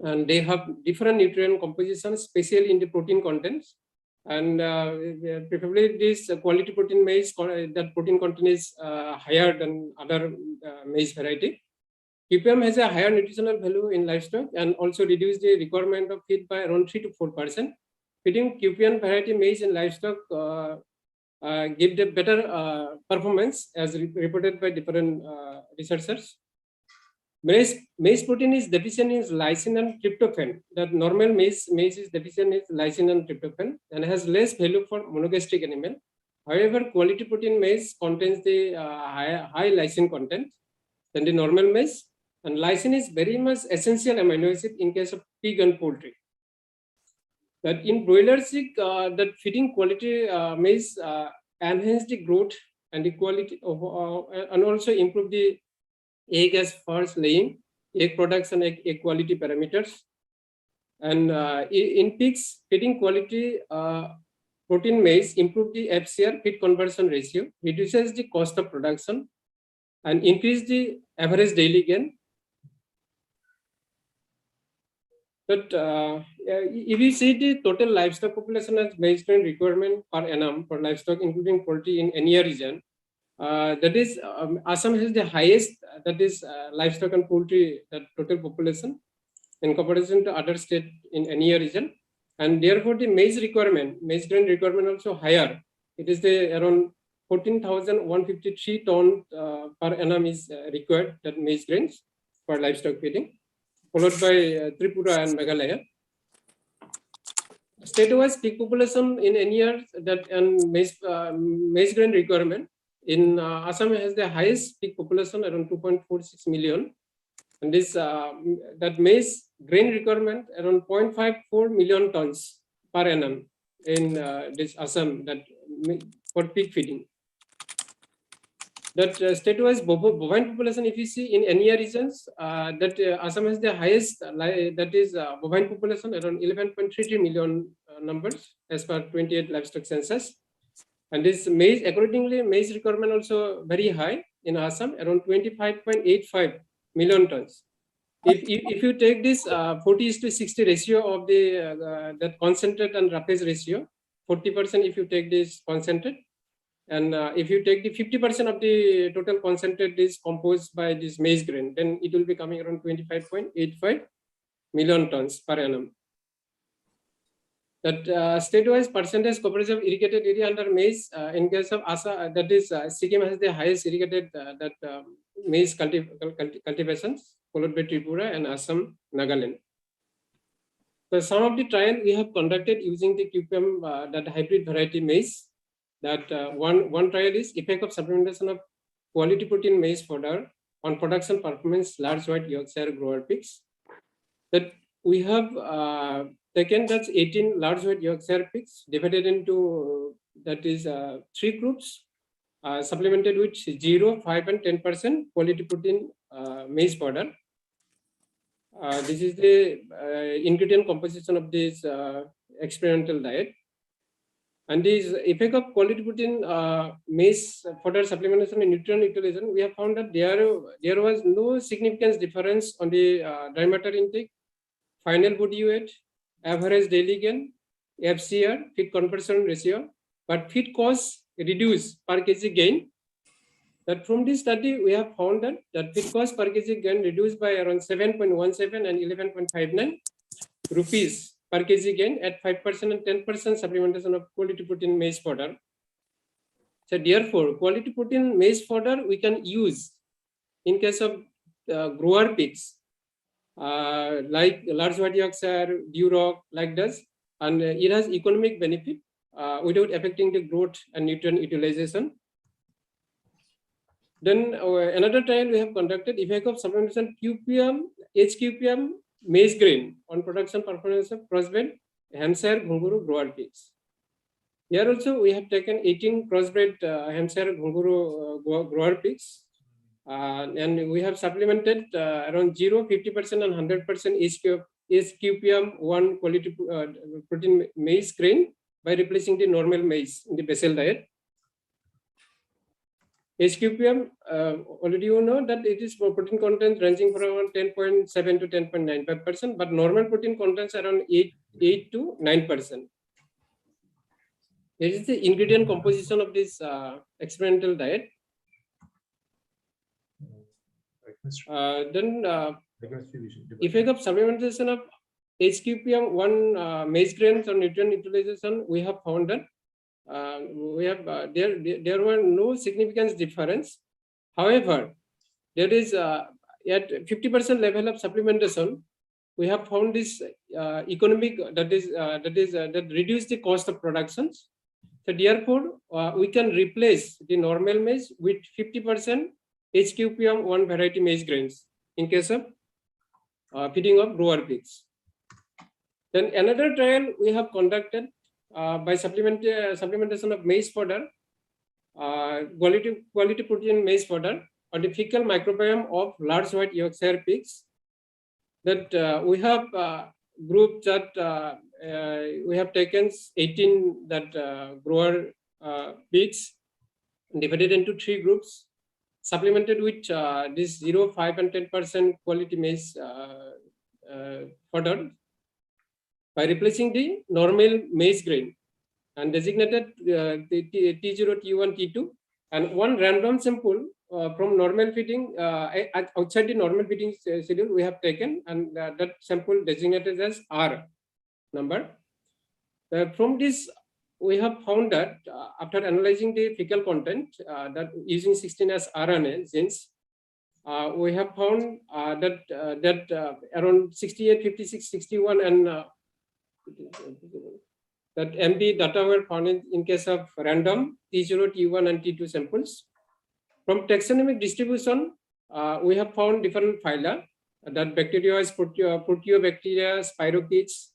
And they have different nutrient compositions, especially in the protein contents. And preferably this quality protein maize, that protein content is higher than other maize variety. QPM has a higher nutritional value in livestock and also reduce the requirement of feed by around 3 to 4%. Feeding QPM variety maize in livestock give the better performance as reported by different researchers. Maize protein is deficient in lysine and tryptophan. That normal maize is deficient in lysine and tryptophan and has less value for monogastric animal. However, quality protein maize contains the high lysine content than the normal maize, and lysine is very much essential amino acid in case of pig and poultry. That in broiler chick, that feeding quality maize enhance the growth and the quality of, and also improve the egg as first laying, egg production, egg quality parameters. And in pigs, feeding quality protein maize improve the FCR, feed conversion ratio, reduces the cost of production, and increase the average daily gain. But if you see the total livestock population as maize grain requirement per annum for livestock, including poultry in any region, that is, Assam has the highest, that is livestock and poultry, that total population in comparison to other states in any region. And therefore the maize grain requirement also higher. It is the around 14,153 ton per annum is required, that maize grains for livestock feeding, followed by Tripura and Meghalaya. State-wise pig population in any year that and maize grain requirement in Assam has the highest pig population around 2.46 million, and this that maize grain requirement around 0.54 million tons per annum in this Assam, that for pig feeding. That state-wise bovine population, if you see in any regions, that Assam has the highest, that is bovine population around 11.33 million numbers as per 28 livestock census. And this maize, accordingly, maize requirement also very high in Assam, around 25.85 million tons. If you take this 40:60 ratio of the that concentrate and roughage ratio, 40% if you take this concentrate, and if you take the 50% of the total concentrate is composed by this maize grain, then it will be coming around 25.85 million tons per annum. That state-wise percentage coverage of irrigated area under maize in case of Assam, that is Sikkim has the highest irrigated maize cultivations, followed by Tripura and Assam, Nagaland. So some of the trial we have conducted using the QPM, that hybrid variety maize. That one trial is effect of supplementation of quality protein maize fodder on production performance large white Yorkshire grower pigs. That we have taken that's 18 large white Yorkshire pigs divided into that is 3 groups, supplemented with 0, 5, and 10% quality protein maize powder. This is the ingredient composition of this experimental diet. And this effect of quality protein maize fodder supplementation and nutrient utilization, we have found that there was no significant difference on the dry matter intake, final body weight, average daily gain, FCR, feed conversion ratio, but feed cost reduced per kg gain. That from this study, we have found that feed cost per kg gain reduced by around 7.17 and 11.59 rupees per kg gain at 5% and 10% supplementation of quality protein maize fodder. So therefore, quality protein maize fodder we can use in case of grower pigs, like large white Yorkshire, Duroc, like this, and it has economic benefit without affecting the growth and nutrient utilization. Then another trial we have conducted effect of supplementation QPM, HQPM maize grain on production performance of crossbred Hampshire Ghunguru grower pigs. Here also we have taken 18 crossbred Hampshire Ghunguru grower pigs, and we have supplemented around 0, 50% and 100% HQPM 1 quality protein maize grain by replacing the normal maize in the basal diet. HQPM, already you know that it is for protein content ranging from around 10.7 to 10.95%, but normal protein contents around 8 to 9%. This is the ingredient composition of this experimental diet. Then effect of supplementation of HQPM 1 maize grains on nutrient utilization, we have found that there were no significant difference. However, there is at 50% level of supplementation, we have found this economic that reduce the cost of productions. So therefore, we can replace the normal maize with 50% HQPM 1 variety maize grains in case of feeding of grower pigs. Then another trial we have conducted by supplementation of maize fodder, quality protein maize fodder on the fecal microbiome of large white Yorkshire pigs. That we have grouped that we have taken 18 that grower pigs, divided into 3 groups, supplemented with this 0, 5 and 10% quality maize fodder by replacing the normal maize grain and designated the T0, T1, T2, and 1 random sample from normal feeding outside the normal feeding schedule we have taken, and that sample designated as R number. From this, we have found that after analyzing the fecal content that using 16S RNA genes, we have found that around 68, 56, 61 and that MD data were found in case of random T0, T1 and T2 samples. From taxonomic distribution, we have found different phyla, that bacteria is Proteobacteria, spirochetes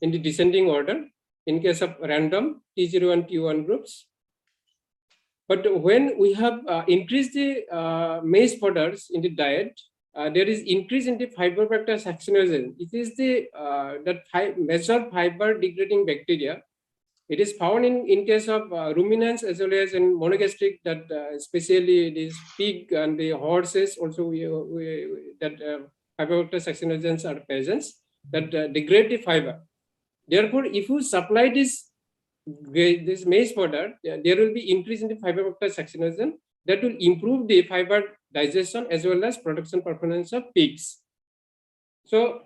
in the descending order in case of random T0 and T1 groups. But when we have increased the maize fodders in the diet, there is increase in the Fibrobacter saxinogen. It is the major fiber degrading bacteria. It is found in case of ruminants as well as in monogastric, that especially these pig and the horses also that Fibrobacter saxinogens are presents that degrade the fiber. Therefore, if you supply this maize fodder, there will be increase in the Fibrobacter saxinogen that will improve the fiber digestion as well as production performance of pigs. So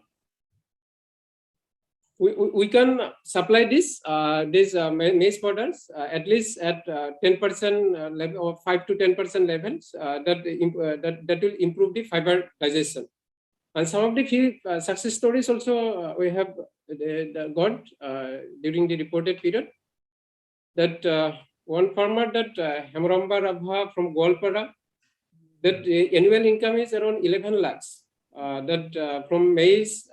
we can supply this maize fodders at least at 10% level or 5 to 10% levels that will improve the fiber digestion. And some of the key success stories also we have got during the reported period. That one farmer, that Hemramba Rabha from Goalpara, that annual income is around 11 lakhs. That from maize,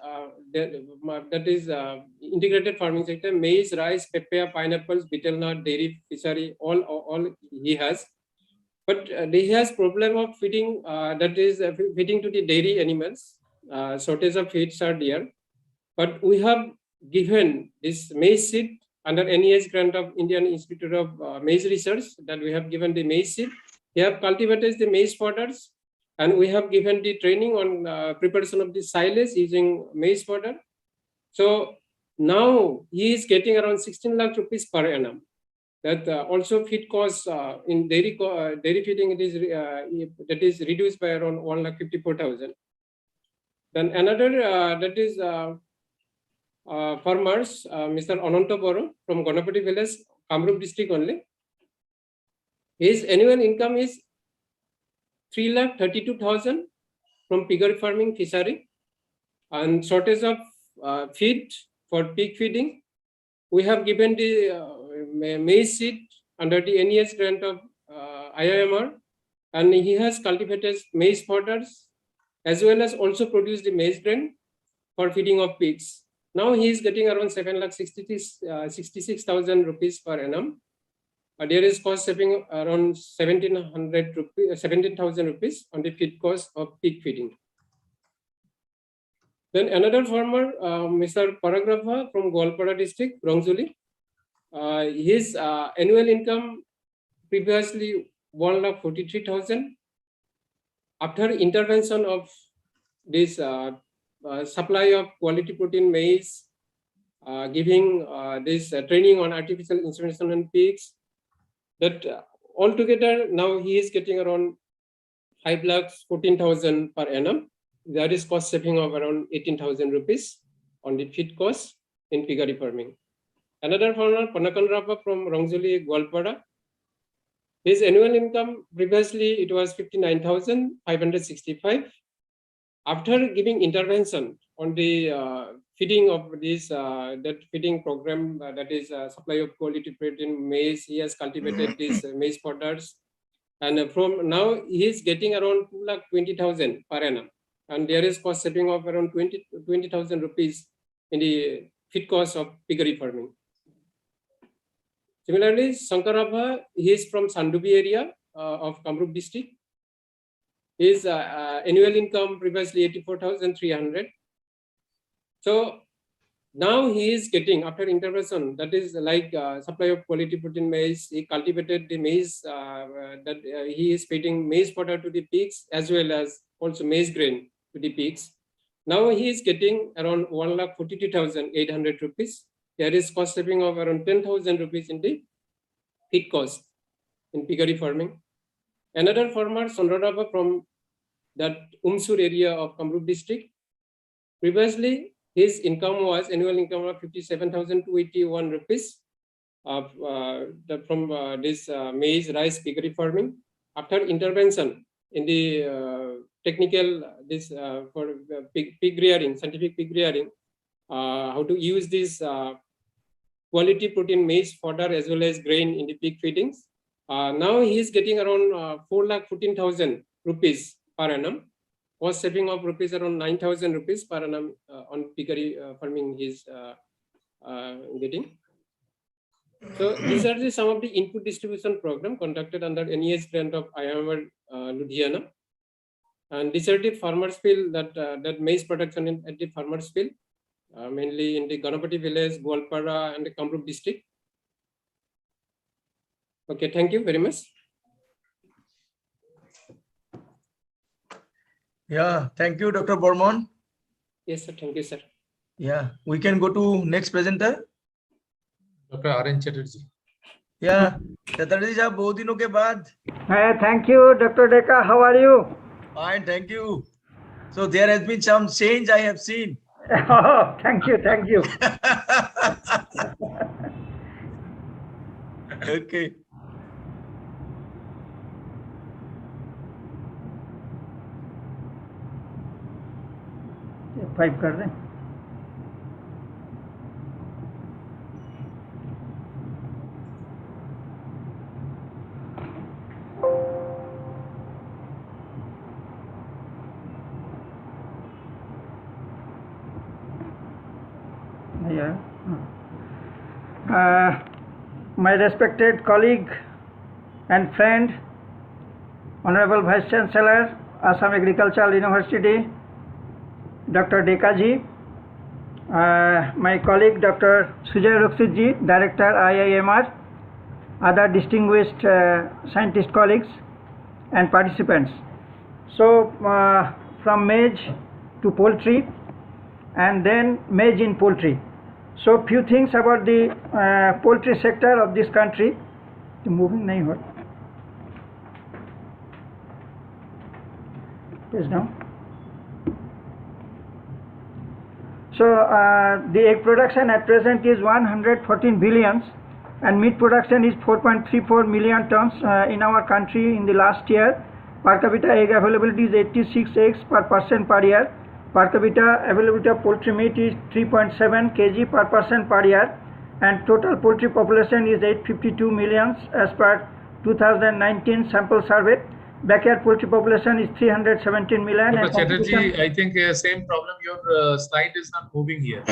that is integrated farming sector, maize, rice, papaya, pineapples, betel nut, dairy, fishery, all he has. But he has problem of feeding, that is feeding to the dairy animals. Shortage of feeds are there. But we have given this maize seed under NEH grant of Indian Institute of Maize Research, that we have given the maize seed. We have cultivated the maize fodders, and we have given the training on preparation of the silage using maize fodder. So now he is getting around 16 lakh rupees per annum. That also feed costs in dairy feeding, it is that is reduced by around 1,54,000. Then another that is farmers, Mr. Ananta Boro from Ganapati village, Kamrup district only. His annual income is 3,32,000 from piggery farming fishery, and shortage of feed for pig feeding. We have given the maize seed under the NEH grant of IIMR, and he has cultivated maize fodders as well as also produced the maize grain for feeding of pigs. Now he is getting around 7,66,000 rupees per annum. There is cost saving around 17,000 rupees on the feed cost of pig feeding. Then another farmer, Mr. Paragrapha from Gwalpara district, Rongzuli. His annual income previously 1,43,000. After intervention of this supply of quality protein maize, giving this training on artificial insemination on pigs, that altogether now he is getting around 5,14,000 per annum. That is cost saving of around 18,000 rupees on the feed cost in piggery farming. Another farmer, Panakan Rapa from Rongzuli, Gwalpara. His annual income previously it was 59,565. After giving intervention on the feeding of this that feeding program, that is supply of quality protein maize, he has cultivated these maize fodders, and from now he is getting around 2,20,000 per annum, and there is cost saving of around 20,000 rupees in the feed cost of piggery farming. Similarly, Sankarabha, he is from Sandubi area of Kamrup district. His annual income previously 84,300. So now he is getting, after intervention, that is like supply of quality protein maize. He cultivated the maize that he is feeding maize fodder to the pigs as well as also maize grain to the pigs. Now he is getting around 1,42,800 rupees. There is cost saving of around 10,000 rupees in the feed cost in piggery farming. Another farmer, Sondarabha from that Umsur area of Kamrup district. Previously, his income was annual income of 57,281 rupees from this maize rice piggery farming. After intervention in the technical this for pig rearing, scientific pig rearing, how to use this quality protein maize fodder as well as grain in the pig feedings. Now he is getting around 4,14,000 rupees per annum. Cost saving of rupees around 9,000 rupees per annum on piggery farming he is getting. So these are some of the input distribution program conducted under NEH grant of IIMR Ludhiana. And these are the farmers field that maize production at the farmers field, mainly in the Ganapati village, Gwalpara and the Kamrup district. Okay, thank you very much. Yeah, thank you, Dr. Bormon. Yes, sir. Thank you, sir. Yeah, we can go to next presenter. Dr. R.N. Chatterjee. Yeah, Chatterjee साहब बहुत दिनों के बाद. Thank you, Dr. Deka. How are you? Fine, thank you. So there has been some change I have seen. Oh, thank you, thank you. Okay. Five कर दें. My respected colleague and friend, Honorable Vice Chancellor, Assam Agricultural University, Dr. Deka ji, my colleague Dr. Sujay Ruksit ji, Director IIMR, other distinguished scientist colleagues and participants. So from maize to poultry and then maize in poultry. So few things about the poultry sector of this country. Moving nahi ho. Please down. So the egg production at present is 114 billions, and meat production is 4.34 million tons in our country in the last year. Per capita egg availability is 86 eggs per person per year. Per capita availability of poultry meat is 3.7 kg per person per year, and total poultry population is 852 millions as per 2019 sample survey. Backyard poultry population is 317 million. Dr. Chatterjee, I think same problem. Your slide is not moving here.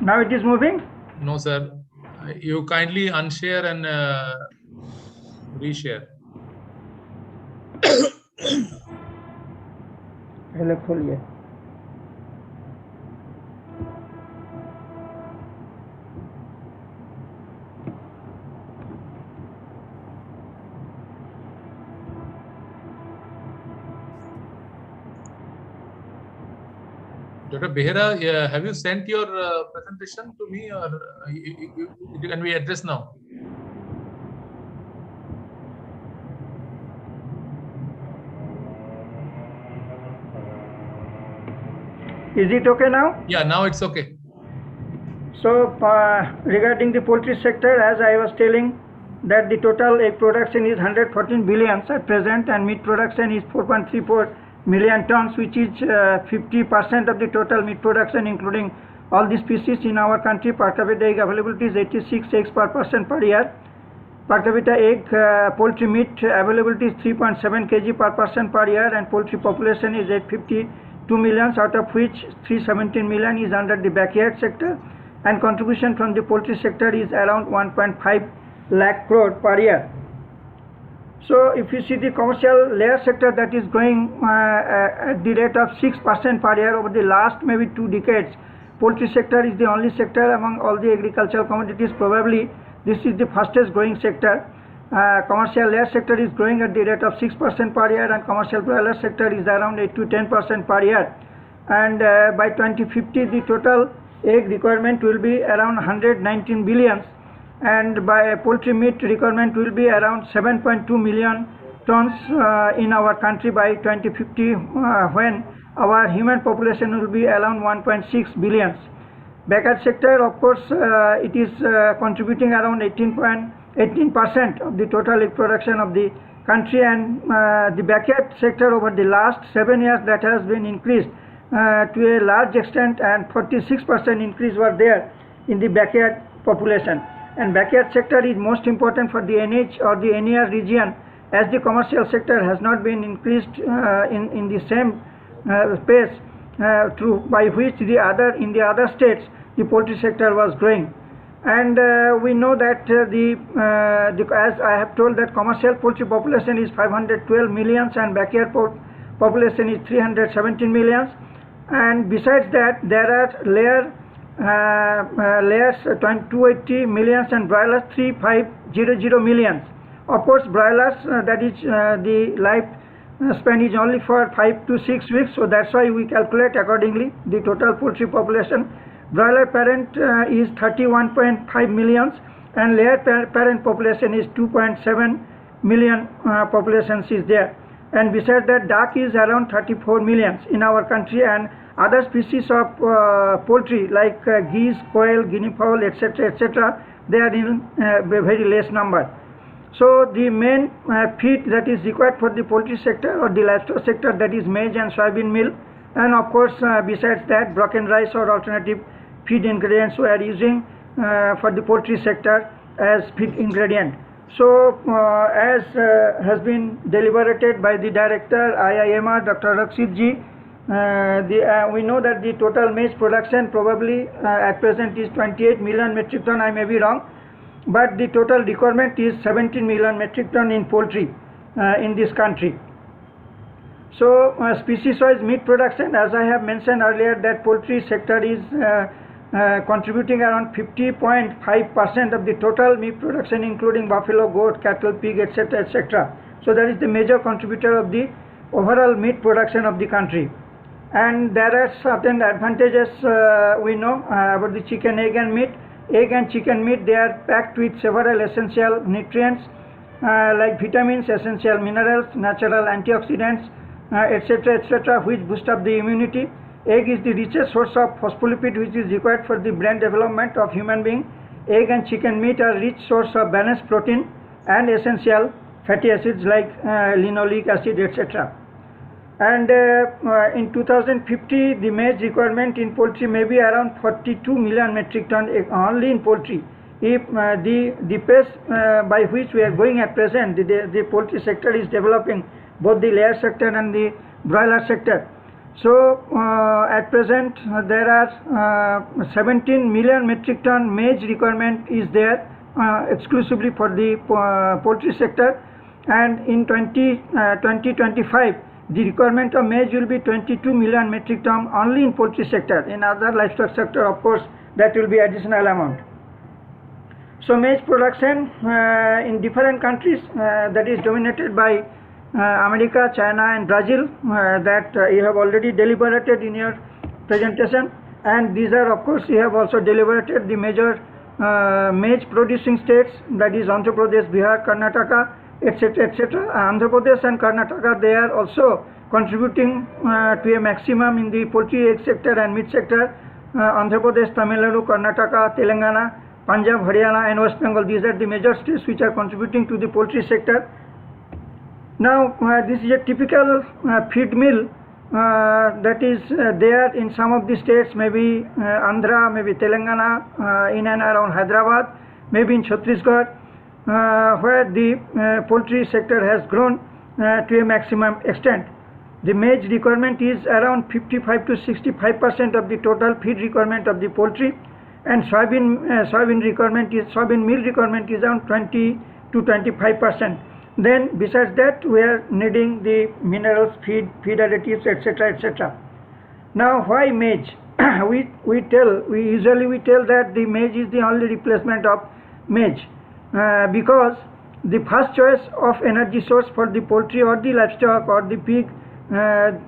Now it is moving? No, sir. You kindly unshare and reshare. Dr. Behera, have you sent your presentation to me, or can we address now? Is it okay now? Yeah, now it's okay. So regarding the poultry sector, as I was telling, that the total egg production is 114 billions at present, and meat production is 4.34 million tons, which is 50% of the total meat production, including all the species in our country. Per capita egg availability is 86 eggs per person per year. Per capita egg poultry meat availability is 3.7 kg per person per year, and poultry population is 852 millions, out of which 317 million is under the backyard sector, and contribution from the poultry sector is around 1.5 lakh crore per year. So if you see the commercial layer sector, that is growing at the rate of 6% per year over the last maybe 2 decades. Poultry sector is the only sector among all the agricultural commodities, probably this is the fastest growing sector. Commercial layer sector is growing at the rate of 6% per year, and commercial broiler sector is around 8 to 10% per year. And by 2050, the total egg requirement will be around 119 billions. And by poultry meat requirement will be around 7.2 million tons in our country by 2050, when our human population will be around 1.6 billions. Backyard sector, of course, it is contributing around 18% of the total egg production of the country, and the backyard sector over the last 7 years, that has been increased to a large extent, and 46% increase were there in the backyard population. And backyard sector is most important for the NH or the NER region, as the commercial sector has not been increased in the same pace by which in the other states the poultry sector was growing. And we know that as I have told, that commercial poultry population is 512 millions and backyard population is 317 millions. And besides that, there are layers 280 millions and broilers 3500 millions. Of course, broilers, that is the life span is only for 5 to 6 weeks, so that's why we calculate accordingly the total poultry population. Broiler parent is 31.5 millions, and layer parent population is 2.7 million populations is there. And besides that, duck is around 34 millions in our country, and other species of poultry like geese, quail, guinea fowl, etc., they are in very less number. So the main feed that is required for the poultry sector or the livestock sector, that is maize and soybean meal, and of course besides that, broken rice or alternative feed ingredients we are using for the poultry sector as feed ingredient. So as has been deliberated by the director IIMR, Dr. Rakshit ji, we know that the total maize production probably at present is 28 million metric ton. I may be wrong, but the total requirement is 17 million metric ton in poultry in this country. So species-wise meat production, as I have mentioned earlier, that poultry sector is contributing around 50.5% of the total meat production, including buffalo, goat, cattle, pig, etc., etc. So that is the major contributor of the overall meat production of the country. And there are certain advantages we know about the chicken, egg and meat. Egg and chicken meat, they are packed with several essential nutrients like vitamins, essential minerals, natural antioxidants, etc., etc., which boost up the immunity. Egg is the richest source of phospholipid which is required for the brain development of human being. Egg and chicken meat are rich source of balanced protein and essential fatty acids like linoleic acid, etc. And in 2050, the maize requirement in poultry may be around 42 million metric ton only in poultry. If the pace by which we are going at present, the poultry sector is developing, both the layer sector and the broiler sector. So at present there are 17 million metric ton maize requirement is there exclusively for the poultry sector, and in 2025 the requirement of maize will be 22 million metric ton only in poultry sector. In other livestock sector, of course, that will be additional amount. So maize production in different countries that is dominated by America, China and Brazil that you have already deliberated in your presentation, and these are, of course, you have also deliberated the major maize producing states, that is Andhra Pradesh, Bihar, Karnataka, etc., etc. Andhra Pradesh and Karnataka, they are also contributing to a maximum in the poultry egg sector and meat sector. Andhra Pradesh, Tamil Nadu, Karnataka, Telangana, Punjab, Haryana and West Bengal, these are the major states which are contributing to the poultry sector. Now this is a typical feed mill that is there in some of the states, maybe Andhra, maybe Telangana, in and around Hyderabad, maybe in Chhattisgarh, where the poultry sector has grown to a maximum extent. The maize requirement is around 55 to 65% of the total feed requirement of the poultry, and soybean meal requirement is around 20 to 25%. Then besides that, we are needing the minerals, feed additives, etc., etc. Now why maize? we usually tell that the maize is the only replacement of maize because the first choice of energy source for the poultry or the livestock or the pig,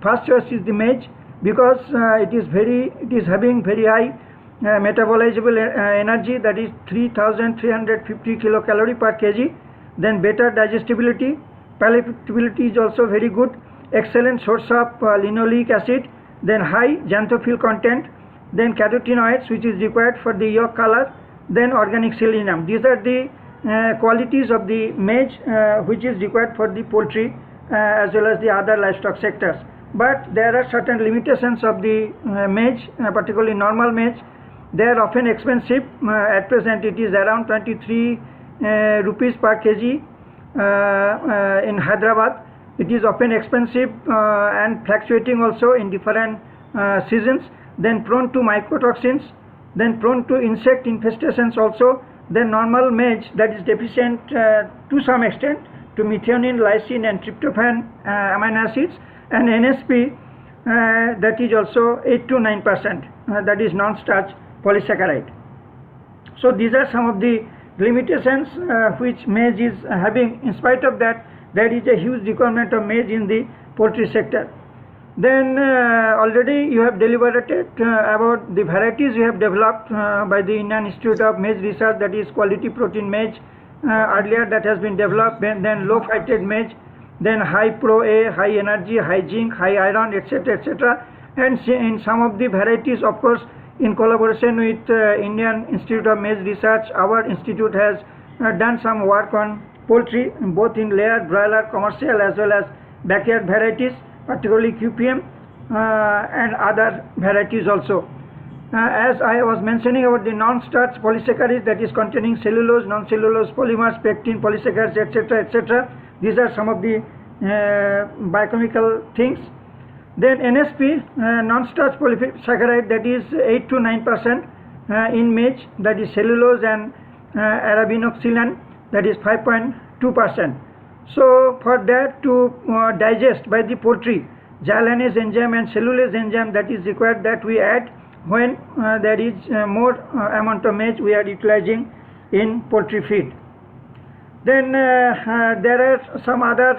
first choice is the maize, because it is having very high metabolizable energy, that is 3350 kilocalorie per kg. Then better digestibility, palatability is also very good, excellent source of linoleic acid, then high xanthophyll content, then carotenoids which is required for the yolk color, then organic selenium. These are the qualities of the maize which is required for the poultry as well as the other livestock sectors. But there are certain limitations of the maize, particularly normal maize. They are often expensive. At present it is around 23 rupees per kg in Hyderabad. It is often expensive and fluctuating also in different seasons. Then prone to mycotoxins, then prone to insect infestations also. Then normal maize that is deficient to some extent to methionine, lysine and tryptophan amino acids, and NSP that is also 8 to 9%, that is non-starch polysaccharide. So these are some of the limitations which maize is having. In spite of that, there is a huge requirement of maize in the poultry sector. Then already you have deliberated about the varieties you have developed by the Indian Institute of Maize Research, that is quality protein maize earlier that has been developed, then low phytate maize, then high pro A, high energy, high zinc, high iron, etc., etc. And in some of the varieties, of course, in collaboration with Indian Institute of Maize Research, our institute has done some work on poultry, both in layer, broiler, commercial as well as backyard varieties, particularly QPM and other varieties also. As I was mentioning about the non-starch polysaccharides, that is containing cellulose, non-cellulose polymers, pectin, polysaccharides, etc., etc. These are some of the biochemical things. Then NSP, non-starch polysaccharide, that is 8 to 9% in maize, that is cellulose, and arabinoxylan, that is 5.2%. So for that to digest by the poultry, gyalanase enzyme and cellulase enzyme that is required, that we add when there is more amount of maize we are utilizing in poultry feed. Then there are some other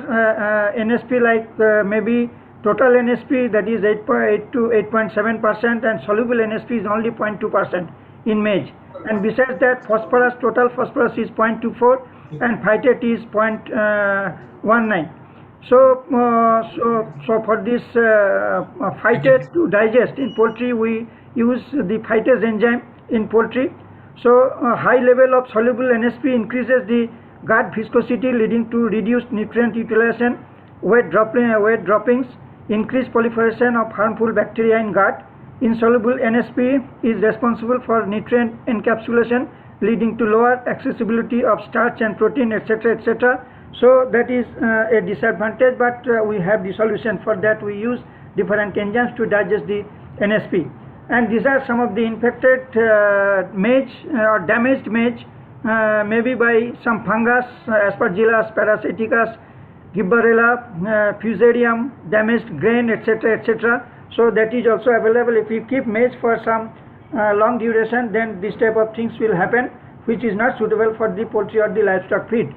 NSP like maybe total NSP, that is 8.8 to 8.7%, and soluble NSP is only 0.2% in maize. And besides that, phosphorus, total phosphorus is 0.24 and phytate is 0.19. So, so for this phytase to digest in poultry, we use the phytase enzyme in poultry. So, high level of soluble NSP increases the gut viscosity, leading to reduced nutrient utilization, weight droppings, increased proliferation of harmful bacteria in gut. Insoluble NSP is responsible for nutrient encapsulation, leading to lower accessibility of starch and protein, etc., etc. So that is a disadvantage, but we have the solution for that. We use different enzymes to digest the NSP. And these are some of the infected maize or damaged maize, maybe by some fungus, Aspergillus, Parasiticus, Gibberella, Fusarium, damaged grain, etc., etc. So that is also available. If we keep maize for some long duration, then this type of things will happen, which is not suitable for the poultry or the livestock feed.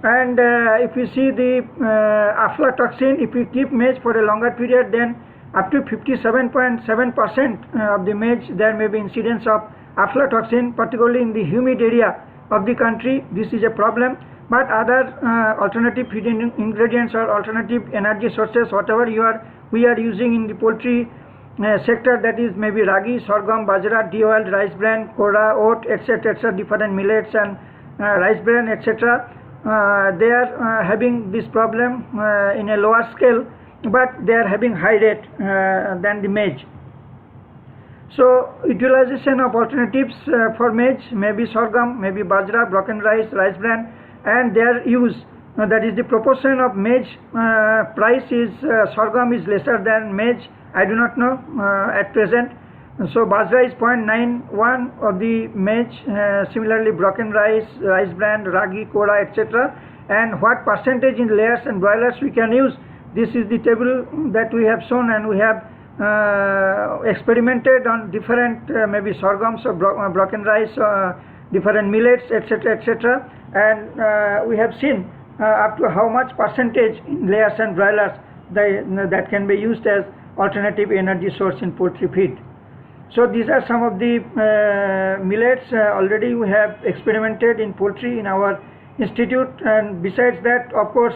And if you see the aflatoxin, if we keep maize for a longer period, then up to 57.7% of the maize, there may be incidence of aflatoxin, particularly in the humid area of the country. This is a problem. But other alternative feed ingredients or alternative energy sources, whatever we are using in the poultry sector, that is maybe ragi, sorghum, bajra, de-oiled rice bran, kora, oat, etc., etc., different millets and rice bran, etc. They are having this problem in a lower scale, but they are having high rate than the maize. So utilization of alternatives for maize, maybe sorghum, maybe bajra, broken rice, rice bran, and their use, that is the proportion of maize price is sorghum is lesser than maize. I do not know at present. So bajra is 0.91 of the maize, similarly broken rice, rice bran, ragi, kora, etc. And what percentage in layers and broilers we can use, this is the table that we have shown, and we have experimented on different maybe sorghums or broken rice, different millets, etc., etc. And we have seen up to how much percentage in layers and broilers that can be used as alternative energy source in poultry feed. So these are some of the millets already we have experimented in poultry in our institute. And besides that, of course,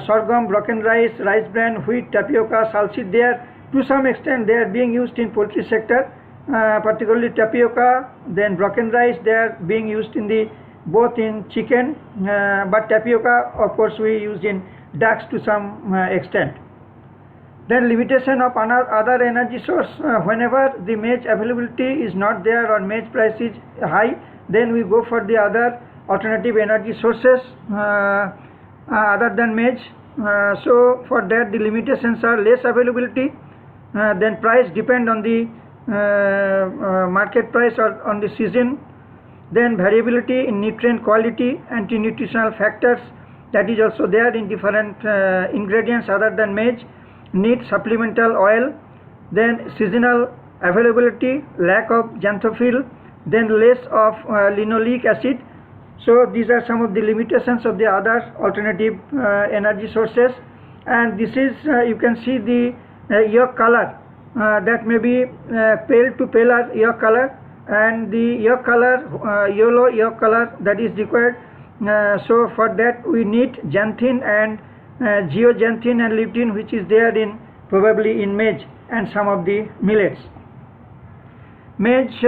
sorghum, broken rice, rice bran, wheat, tapioca, salsit, they are to some extent they are being used in poultry sector, particularly tapioca, then broken rice, they are being used in the both in chicken, but tapioca of course we use in ducks to some extent. Then limitation of other energy source, whenever the maize availability is not there or maize price is high, then we go for the other alternative energy sources other than maize. So for that the limitations are less availability, then price depend on the market price or on the season, then variability in nutrient quality, anti-nutritional factors, that is also there in different ingredients other than maize, need supplemental oil, then seasonal availability, lack of xanthophyll, then less of linoleic acid. So these are some of the limitations of the other alternative energy sources. And this is you can see the yolk color, that may be pale to paler yolk color, and the yolk color, yellow yolk color, that is required. So for that we need xanthin and geoxanthin and lutein, which is there in probably in maize and some of the millets. Maize,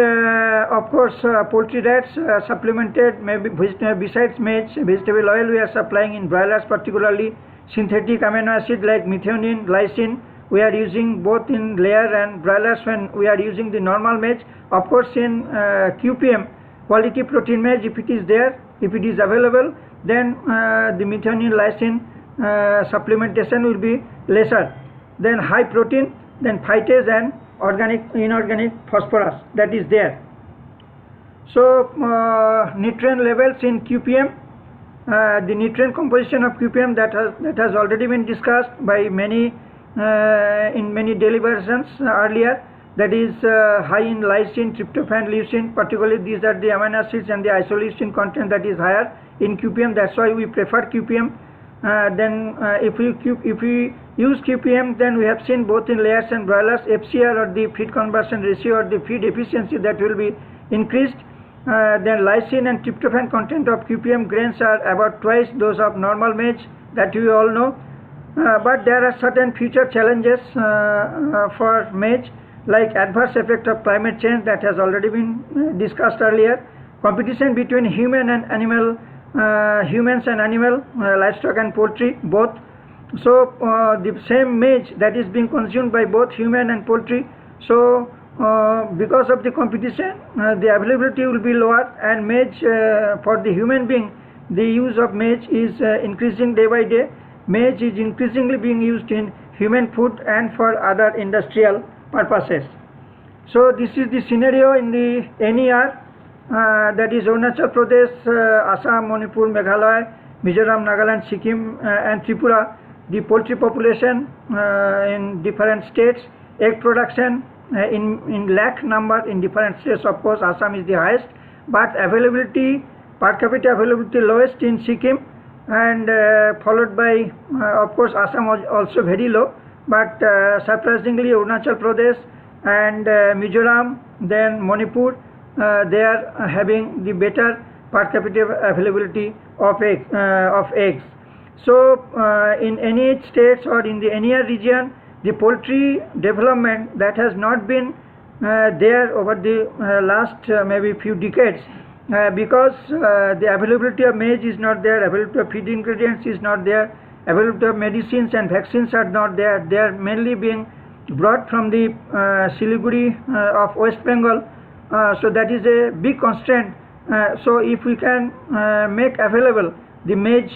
of course, poultry rats supplemented, maybe besides maize, vegetable oil we are supplying in broilers, particularly synthetic amino acid like methionine, lysine. We are using both in layer and broilers when we are using the normal maize. Of course, in QPM, quality protein maize, if it is there, if it is available, then the methionine, lysine supplementation will be lesser. Then high protein, then phytase and inorganic phosphorus, that is there. So nutrient levels in QPM, the nutrient composition of QPM that has already been discussed by many in many deliberations earlier, that is high in lysine, tryptophan, leucine, particularly these are the amino acids and the isoleucine content that is higher in QPM. That's why we prefer QPM. Then if we use QPM, then we have seen both in layers and broilers, FCR or the feed conversion ratio or the feed efficiency that will be increased. Then lysine and tryptophan content of QPM grains are about twice those of normal maize, that we all know. But there are certain future challenges for maize, like adverse effect of climate change that has already been discussed earlier, competition between humans and animal, livestock and poultry, both. So the same maize that is being consumed by both human and poultry. So because of the competition, the availability will be lower, and maize for the human being, the use of maize is increasing day by day. Maize is increasingly being used in human food and for other industrial purposes. So this is the scenario in the NER, that is Arunachal Pradesh, Assam, Manipur, Meghalaya, Mizoram, Nagaland, Sikkim and Tripura. The poultry population in different states, egg production in lakh number in different states. Of course, Assam is the highest, but availability, per capita availability lowest in Sikkim, and followed by of course Assam was also very low, but surprisingly Arunachal Pradesh and Mizoram, then Manipur, they are having the better per capita availability of eggs. So in NEH states or in the NER region, the poultry development that has not been there over the last maybe few decades, because the availability of maize is not there, availability of feed ingredients is not there, availability of medicines and vaccines are not there. They are mainly being brought from the Siliguri of West Bengal. So that is a big constraint. So if we can make available the maize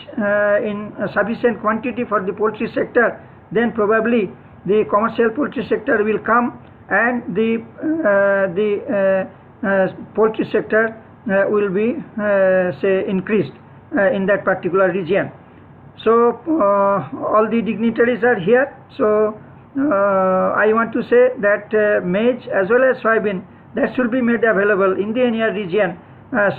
in sufficient quantity for the poultry sector, then probably the commercial poultry sector will come, and the poultry sector will be say increased in that particular region. So all the dignitaries are here. So I want to say that maize as well as soybean, that should be made available in the NER region,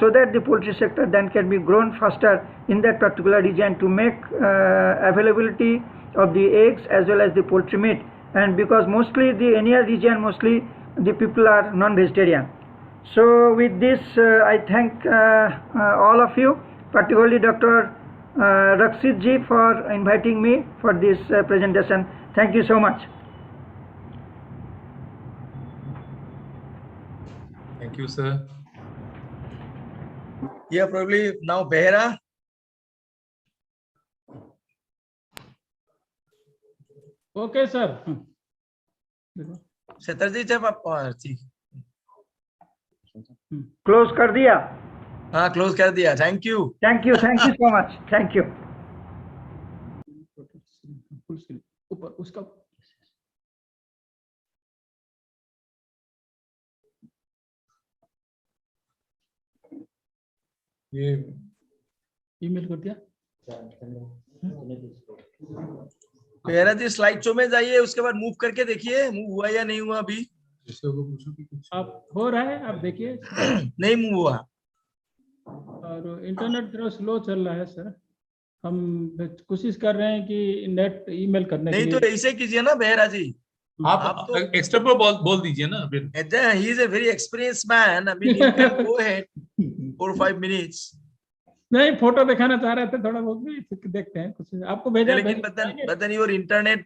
so that the poultry sector then can be grown faster in that particular region to make availability of the eggs as well as the poultry meat. And because mostly the NER region, mostly the people are non-vegetarian. So with this I thank all of you, particularly Dr. Rakshit ji for inviting me for this presentation. Thank you so much. Thank you, sir. Yeah, probably now Behra. Okay, sir. Setarji जब आप Close कर दिया. हाँ close कर दिया. Thank you. Thank you so much. Thank you. ऊपर उसका ये ईमेल कर दिया. बेहरा जी स्लाइड शो में जाइए, उसके बाद मूव करके देखिए मूव हुआ या नहीं हुआ. अभी आप हो रहा है, आप देखिए. नहीं मूव हुआ और इंटरनेट थोड़ा स्लो चल रहा है सर. हम कोशिश कर रहे हैं कि नेट ईमेल करने के लिए. नहीं तो ऐसे कीजिए ना बेहरा जी, आप तो एक्स्ट्रा पर बोल दीजिए ना. he is a very experienced man. I mean, you can go ahead 4 or 5 minutes. नहीं, फोटो दिखाना चाह रहे थे, थोड़ा बहुत भी देखते हैं कुछ आपको भेजा. लेकिन but then your internet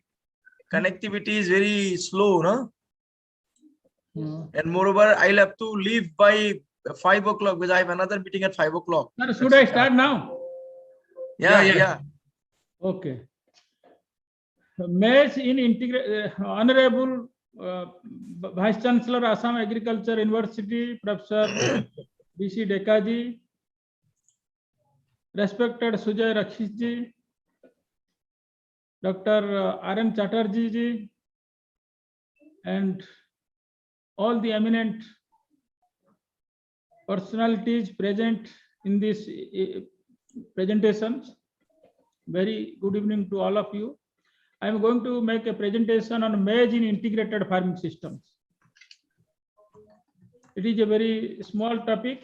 connectivity is very slow, no? And moreover, I'll have to leave by 5 o'clock because I have another meeting at 5 o'clock. Sir, should I start now? Yeah. Okay. Maize in Honorable Vice Chancellor, Assam Agriculture University, Professor B.C. Dekaji, respected Sujay Rakshit ji, Dr. R.M. Chatterjee ji, and all the eminent personalities present in this presentations. Very good evening to all of you. I am going to make a presentation on maize in integrated farming systems. It is a very small topic.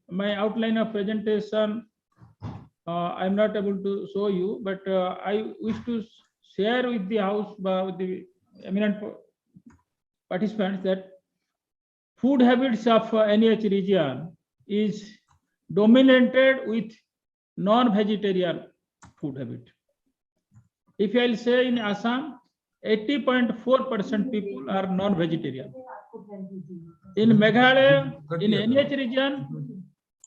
My outline of presentation I am not able to show you, but I wish to share with the house, with the eminent participants, that food habits of NEH region is dominated with non-vegetarian food habit. If I'll say in Assam, 80.4% people are non-vegetarian. In Meghalaya, in NEH region,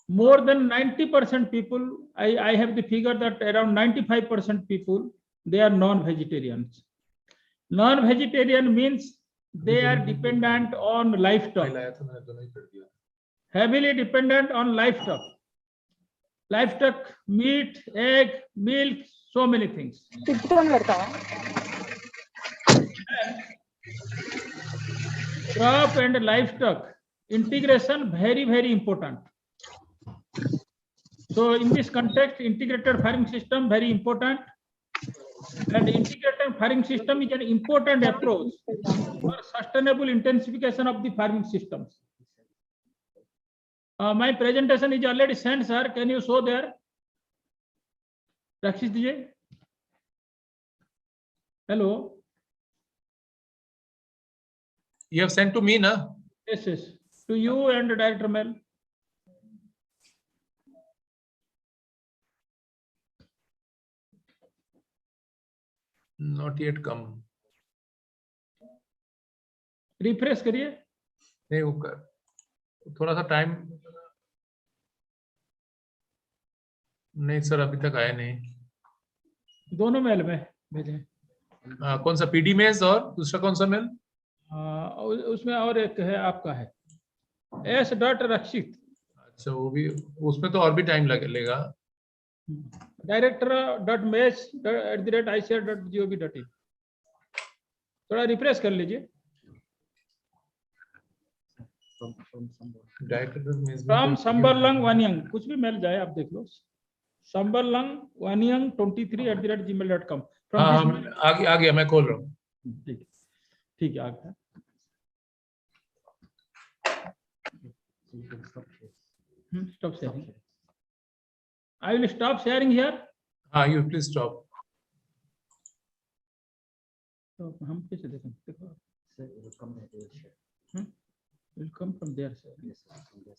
more than 90% people, I have the figure that around 95% people, they are non-vegetarians. Non-vegetarian means they are dependent on livestock, heavily dependent on livestock. Livestock, meat, egg, milk, so many things. Crop and livestock integration very, very important. So in this context, integrated farming system very important. And integrated farming system is an important approach for sustainable intensification of the farming systems. My presentation is already sent, sir. Can you show there? Rakshit ji. Hello. You have sent to me, na? Yes, yes. To you and Director Mel. Not yet come. Refresh करिए. नहीं होगा. थोड़ा सा time. नहीं sir, अभी तक आया नहीं. दोनों मेल में भेजे. कौन सा पीडी मेज और दूसरा कौन सा मेल? उसमें और एक है, आपका है s.rakshit. अच्छा, वो भी उसमें तो और भी टाइम लगेगा. director.maize@icr.gov.in. थोड़ा रिफ्रेश कर लीजिए. फ्रॉम संबरलंग वानियंग, कुछ भी मिल जाए आप देख लो. संबरलंग वानियंग 23@gmail.com. आ गया, मैं खोल रहा हूँ. ठीक है, आ गया. Stop sharing. I will stop sharing here. You please stop. तो हम कैसे देखें? देखो. Sir, it will come there. It will come from there, sir. Yes, sir. From there.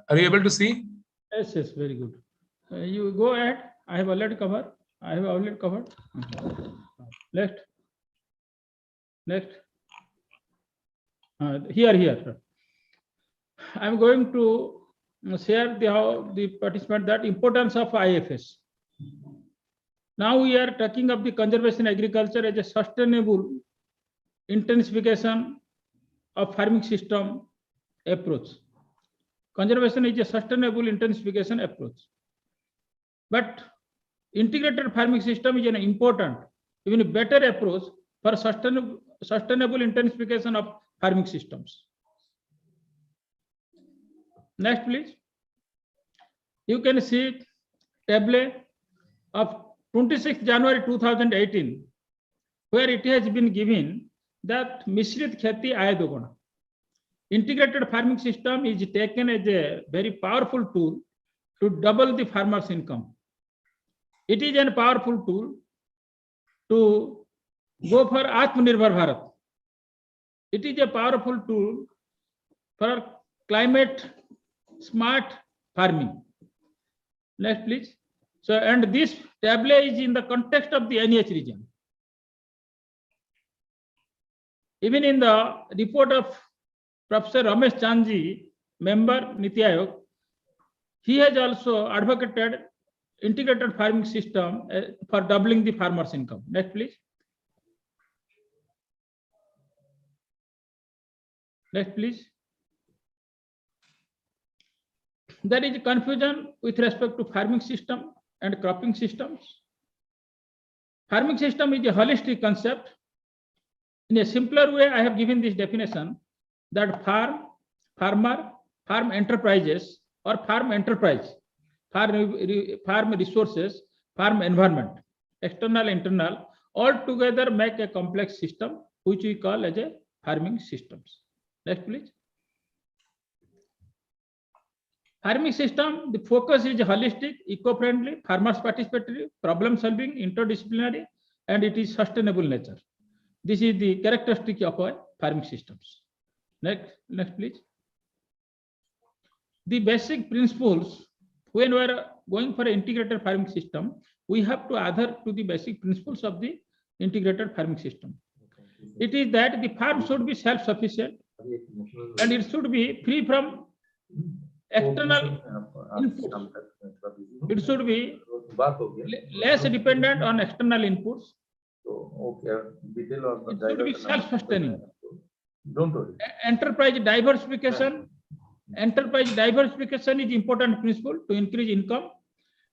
Are you able to see? Yes, yes, very good. You go ahead. I have already covered. Next. Here. I am going to share the participant that importance of IFS. Now we are talking of the conservation agriculture as a sustainable intensification of farming system approach. Conservation is a sustainable intensification approach. But integrated farming system is an important, even a better approach for sustainable intensification of farming systems. Next, please. You can see table of 26 January 2018, where it has been given that Mishrit Kheti Aay Duguna. Integrated farming system is taken as a very powerful tool to double the farmer's income. It is a powerful tool to go for Atmanirbhar Bharat. It is a powerful tool for climate smart farming. Next, please. So, and this table is in the context of the NEH region. Even in the report of Professor Ramesh Chandji, member Niti Aayog, he has also advocated integrated farming system for doubling the farmer's income. Next, please. Next, please. There is confusion with respect to farming system and cropping systems. Farming system is a holistic concept. In a simpler way, I have given this definition that farm, farmer, farm enterprises or farm enterprise, farm resources, farm environment, external, internal, all together make a complex system which we call as a farming systems. Next, please. Farming system, the focus is holistic, eco-friendly, farmers participatory, problem-solving, interdisciplinary, and it is sustainable nature. This is the characteristic of our farming systems. Next, please. The basic principles, when we are going for an integrated farming system, we have to adhere to the basic principles of the integrated farming system. It is that the farm should be self-sufficient and it should be free from external inputs. It should be less dependent on external inputs. It should be self-sustaining. Enterprise diversification. Enterprise diversification is important principle to increase income,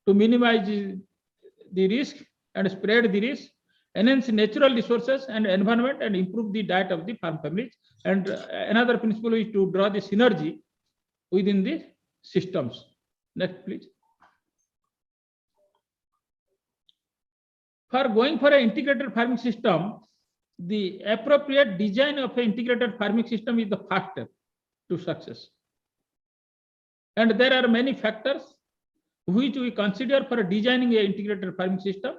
to minimize the risk and spread the risk, enhance natural resources and environment, and improve the diet of the farm families. And another principle is to draw the synergy within the systems. Next, please. For going for an integrated farming system, the appropriate design of an integrated farming system is the first step to success. And there are many factors which we consider for designing an integrated farming system.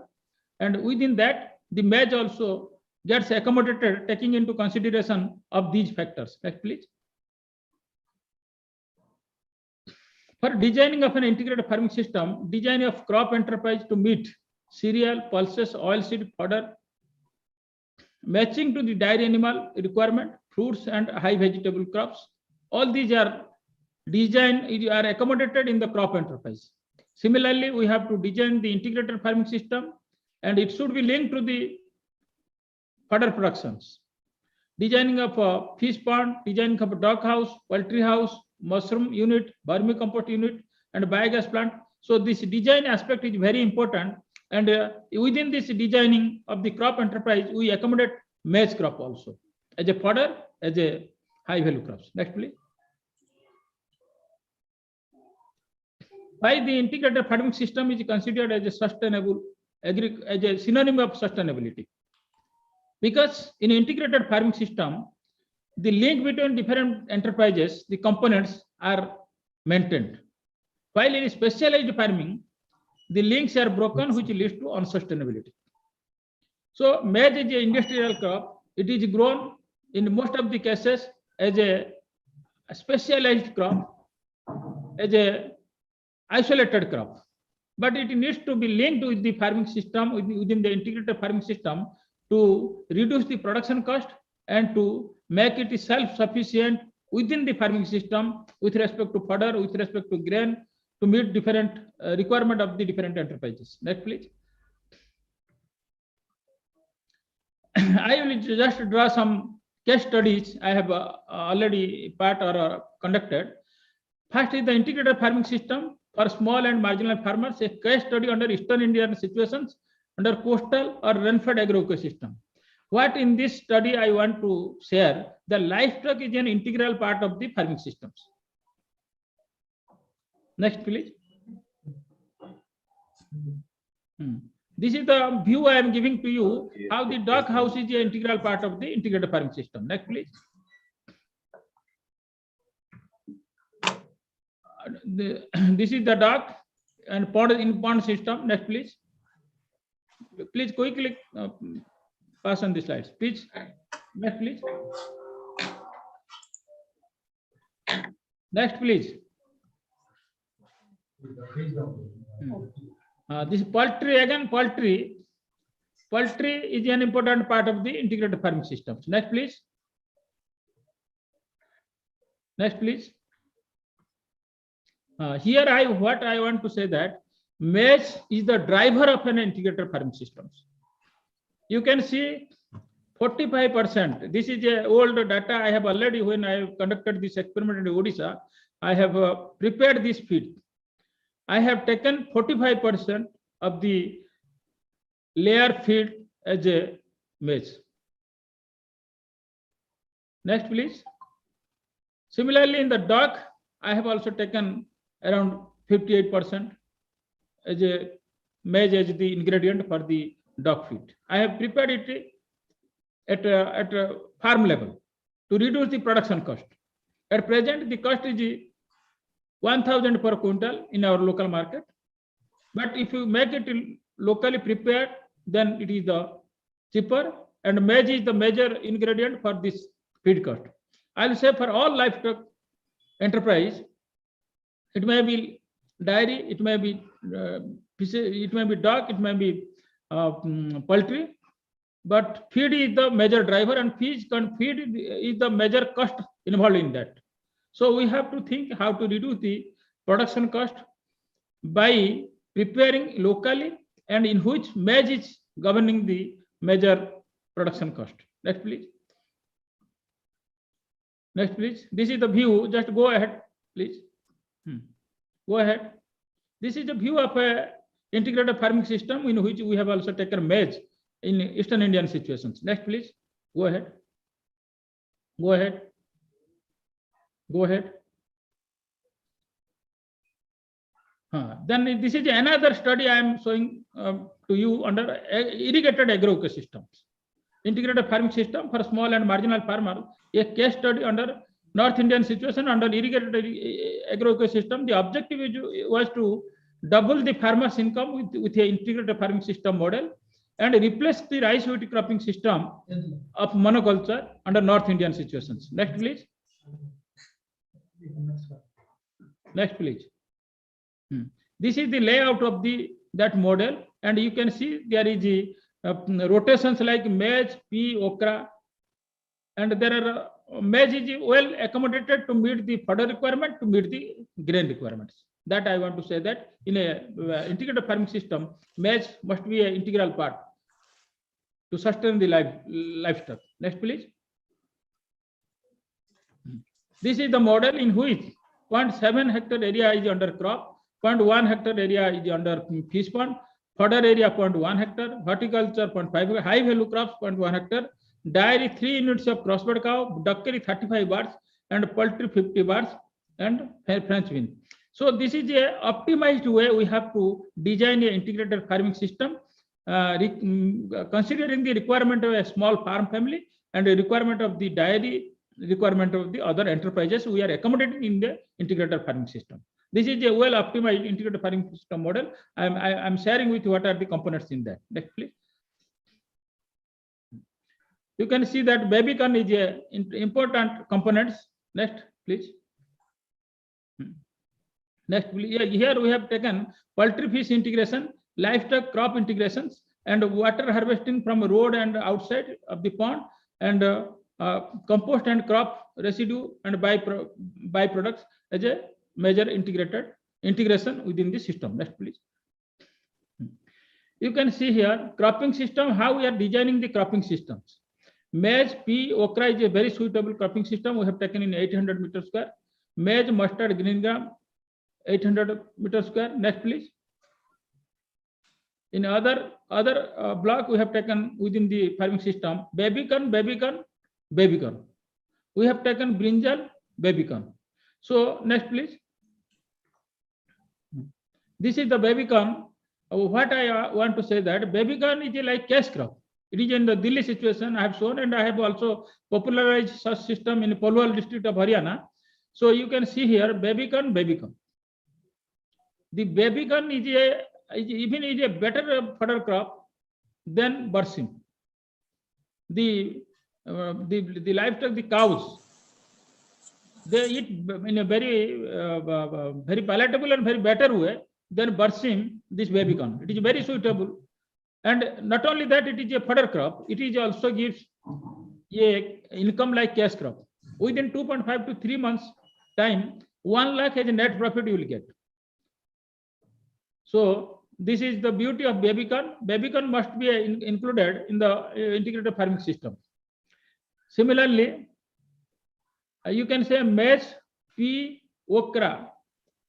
And within that, the maize also gets accommodated, taking into consideration of these factors. Next, please. For designing of an integrated farming system, design of crop enterprise to meet cereal, pulses, oilseed, fodder, matching to the dairy animal requirement, fruits and high vegetable crops. All these are are accommodated in the crop enterprise. Similarly, we have to design the integrated farming system, and it should be linked to the fodder productions. Designing of a fish pond, designing of a dog house, poultry house, mushroom unit, vermicompost unit, and biogas plant. So this design aspect is very important. And within this designing of the crop enterprise, we accommodate maize crop also as a fodder, as a high value crops. Next, please. Why the integrated farming system is considered as a sustainable, as a synonym of sustainability? Because in integrated farming system, the link between different enterprises, the components are maintained. While in specialized farming, the links are broken, which leads to unsustainability. So maize is an industrial crop. It is grown in most of the cases as a specialized crop, as a isolated crop. But it needs to be linked with the farming system, within the integrated farming system, to reduce the production cost and to make it self-sufficient within the farming system with respect to fodder, with respect to grain, to meet different requirement of the different enterprises. Next, please. I will just draw some case studies I have already conducted. First is the integrated farming system for small and marginal farmers, a case study under Eastern Indian situations under coastal or rainfed agro ecosystem. What in this study I want to share, the livestock is an integral part of the farming systems. Next, please. This is the view I am giving to you, how the dog house is an integral part of the integrated farming system. Next, please. This is the dog and pond in pond system. Next, please. Please quickly pass on the slides. Please. Next, please. Next, please. This poultry, again, poultry is an important part of the integrated farming systems. Next, please. Next, please. Here what I want to say that maize is the driver of an integrated farming systems. You can see 45%. This is a old data I have already, when I have conducted this experiment in Odisha, I have prepared this feed. I have taken 45% of the layer feed as a maize. Next, please. Similarly, in the dog, I have also taken around 58% as a maize as the ingredient for the dog feed. I have prepared it at a farm level to reduce the production cost. At present, the cost is 1,000 per quintal in our local market. But if you make it locally prepared, then it is the cheaper, and maize is the major ingredient for this feed cost. I'll say for all livestock enterprise, it may be dairy, it may be dog, it may be poultry, but feed is the major driver, and feed is the major cost involved in that. So we have to think how to reduce the production cost by preparing locally, and in which maize is governing the major production cost. Next, please. Next, please. This is the view. Just go ahead, please. Go ahead. This is the view of a integrated farming system in which we have also taken maize in Eastern Indian situations. Next, please. Go ahead. Go ahead. Go ahead. Then this is another study I am showing to you under irrigated agro-ecosystems. Integrated farming system for small and marginal farmers, a case study under North Indian situation under irrigated agro-ecosystem. The objective was to double the farmers' income with an integrated farming system model and replace the rice wheat cropping system of monoculture under North Indian situations. Next, please. Next, please. This is the layout of that model, and you can see there is the rotations like maize, pea, okra, and there are maize is well accommodated to meet the fodder requirement, to meet the grain requirements. That I want to say that in a integrated farming system, maize must be an integral part to sustain the livestock. Next, please. This is the model in which 0.7 hectare area is under crop, 0.1 hectare area is under fish pond, fodder area 0.1 hectare, horticulture 0.5, high value crops 0.1 hectare, dairy 3 units of crossbred cow, duckery 35 birds, and poultry 50 birds, and French bean. So this is a optimized way we have to design an integrated farming system, considering the requirement of a small farm family and the requirement of the dairy, requirement of the other enterprises we are accommodating in the integrated farming system. This is a well optimized integrated farming system model. I'm sharing with you what are the components in that. Next, please. You can see that baby corn is a important components. Next, please. Next, please. Here we have taken poultry fish integration, livestock crop integrations, and water harvesting from road and outside of the pond, and compost and crop residue and byproducts as a major integration within the system. Next, please. You can see here cropping system, how we are designing the cropping systems. Maize, pea, okra is a very suitable cropping system. We have taken in 800 meters square. Maize, mustard, green gram, 800 meters square. Next, please. In other block, we have taken within the farming system baby corn, baby corn, baby corn. We have taken brinjal, baby corn. So next, please. This is the baby corn. What I want to say that baby corn is like cash crop. It is in the Delhi situation I have shown, and I have also popularized such system in Palwal district of Haryana. So you can see here baby corn, baby corn. The baby corn is a better fodder crop than bursim. The livestock, the cows, they eat in a very palatable and very better way than bursim this baby corn. It is very suitable, and not only that, it is a fodder crop. It is also gives a income like cash crop. Within 2.5 to 3 months time, 1 lakh as a net profit you will get. So this is the beauty of baby corn. Baby corn must be included in the integrated farming system. Similarly, you can say maize, pea, okra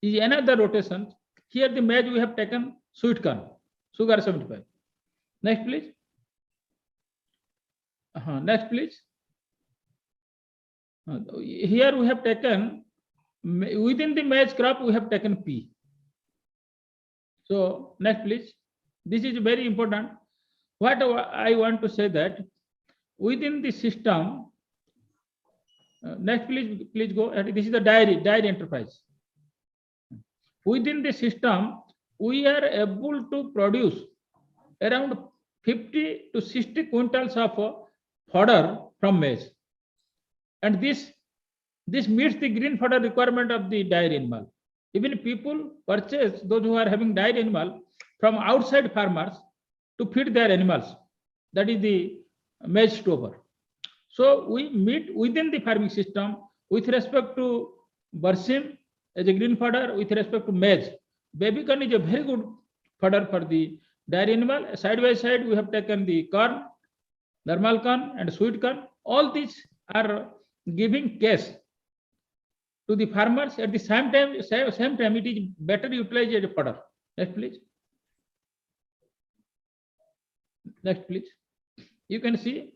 is another rotation. Here the maize we have taken sweet corn, sugar 75. Next, please. Next, please. Here we have taken, within the maize crop, we have taken pea. So next, please. This is very important. What I want to say that within the system, next, please go. This is the dairy enterprise. within the system, we are able to produce around 50 to 60 quintals of fodder from maize. And this meets the green fodder requirement of the dairy animal. Even people purchase, those who are having dairy animal, from outside farmers to feed their animals. That is the maize stover. So we meet within the farming system with respect to Barsim as a green fodder, with respect to maize. Baby corn is a very good fodder for the dairy animal. Side by side, we have taken the corn, normal corn and sweet corn. All these are giving cash to the farmers. At the same time, it is better utilized as a fodder. Next, please. Next, please. You can see.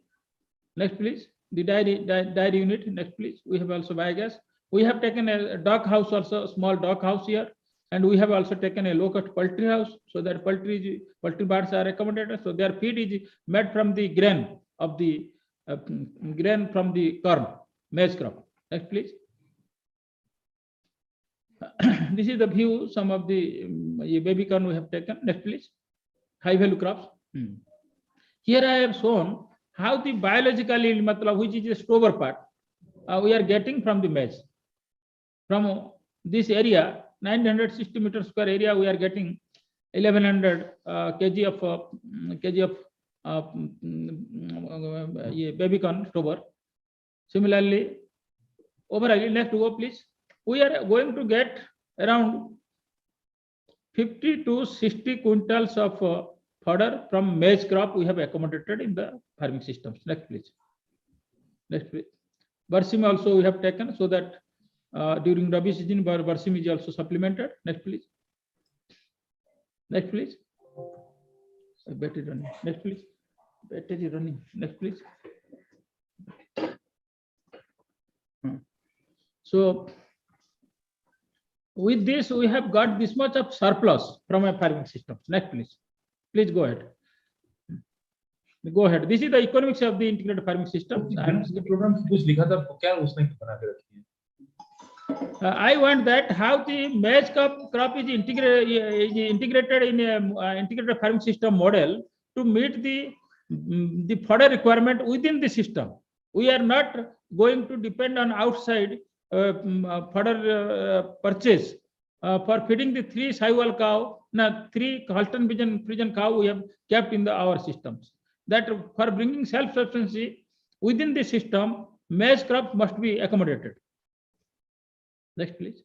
Next, please. The dairy unit. Next, please. We have also biogas. We have taken a dog house also, a small dog house here, and we have also taken a low-cost poultry house, so that poultry birds are accommodated. So their feed is made from the grain of the grain from the corn, maize crop. Next, please. This is the view. Some of the baby corn we have taken. Next, please. High value crops. Here I have shown how the biological yield, which is the stover part, we are getting from the maize. From this area, 960 meters square area, we are getting 1100 kg of baby corn stover. Similarly, overall, next go please. We are going to get around 50 to 60 quintals of fodder from maize crop we have accommodated in the farming systems. Next, please. Next, please. Barsim also we have taken, so that during Rabi season, Barsim is also supplemented. Next, please. Next, please. Battery running. Next, please. Battery running. Next, please. So with this, we have got this much of surplus from a farming system. Next, please. Please go ahead. Go ahead. This is the economics of the integrated farming system. I want that how the maize crop is integrated in a integrated farming system model to meet the fodder requirement within the system. We are not going to depend on outside fodder purchase for feeding the 3 Sahiwal cow, 3 Holstein Friesian cow we have kept in our systems. That for bringing self-sufficiency within the system, maize crop must be accommodated. Next, please.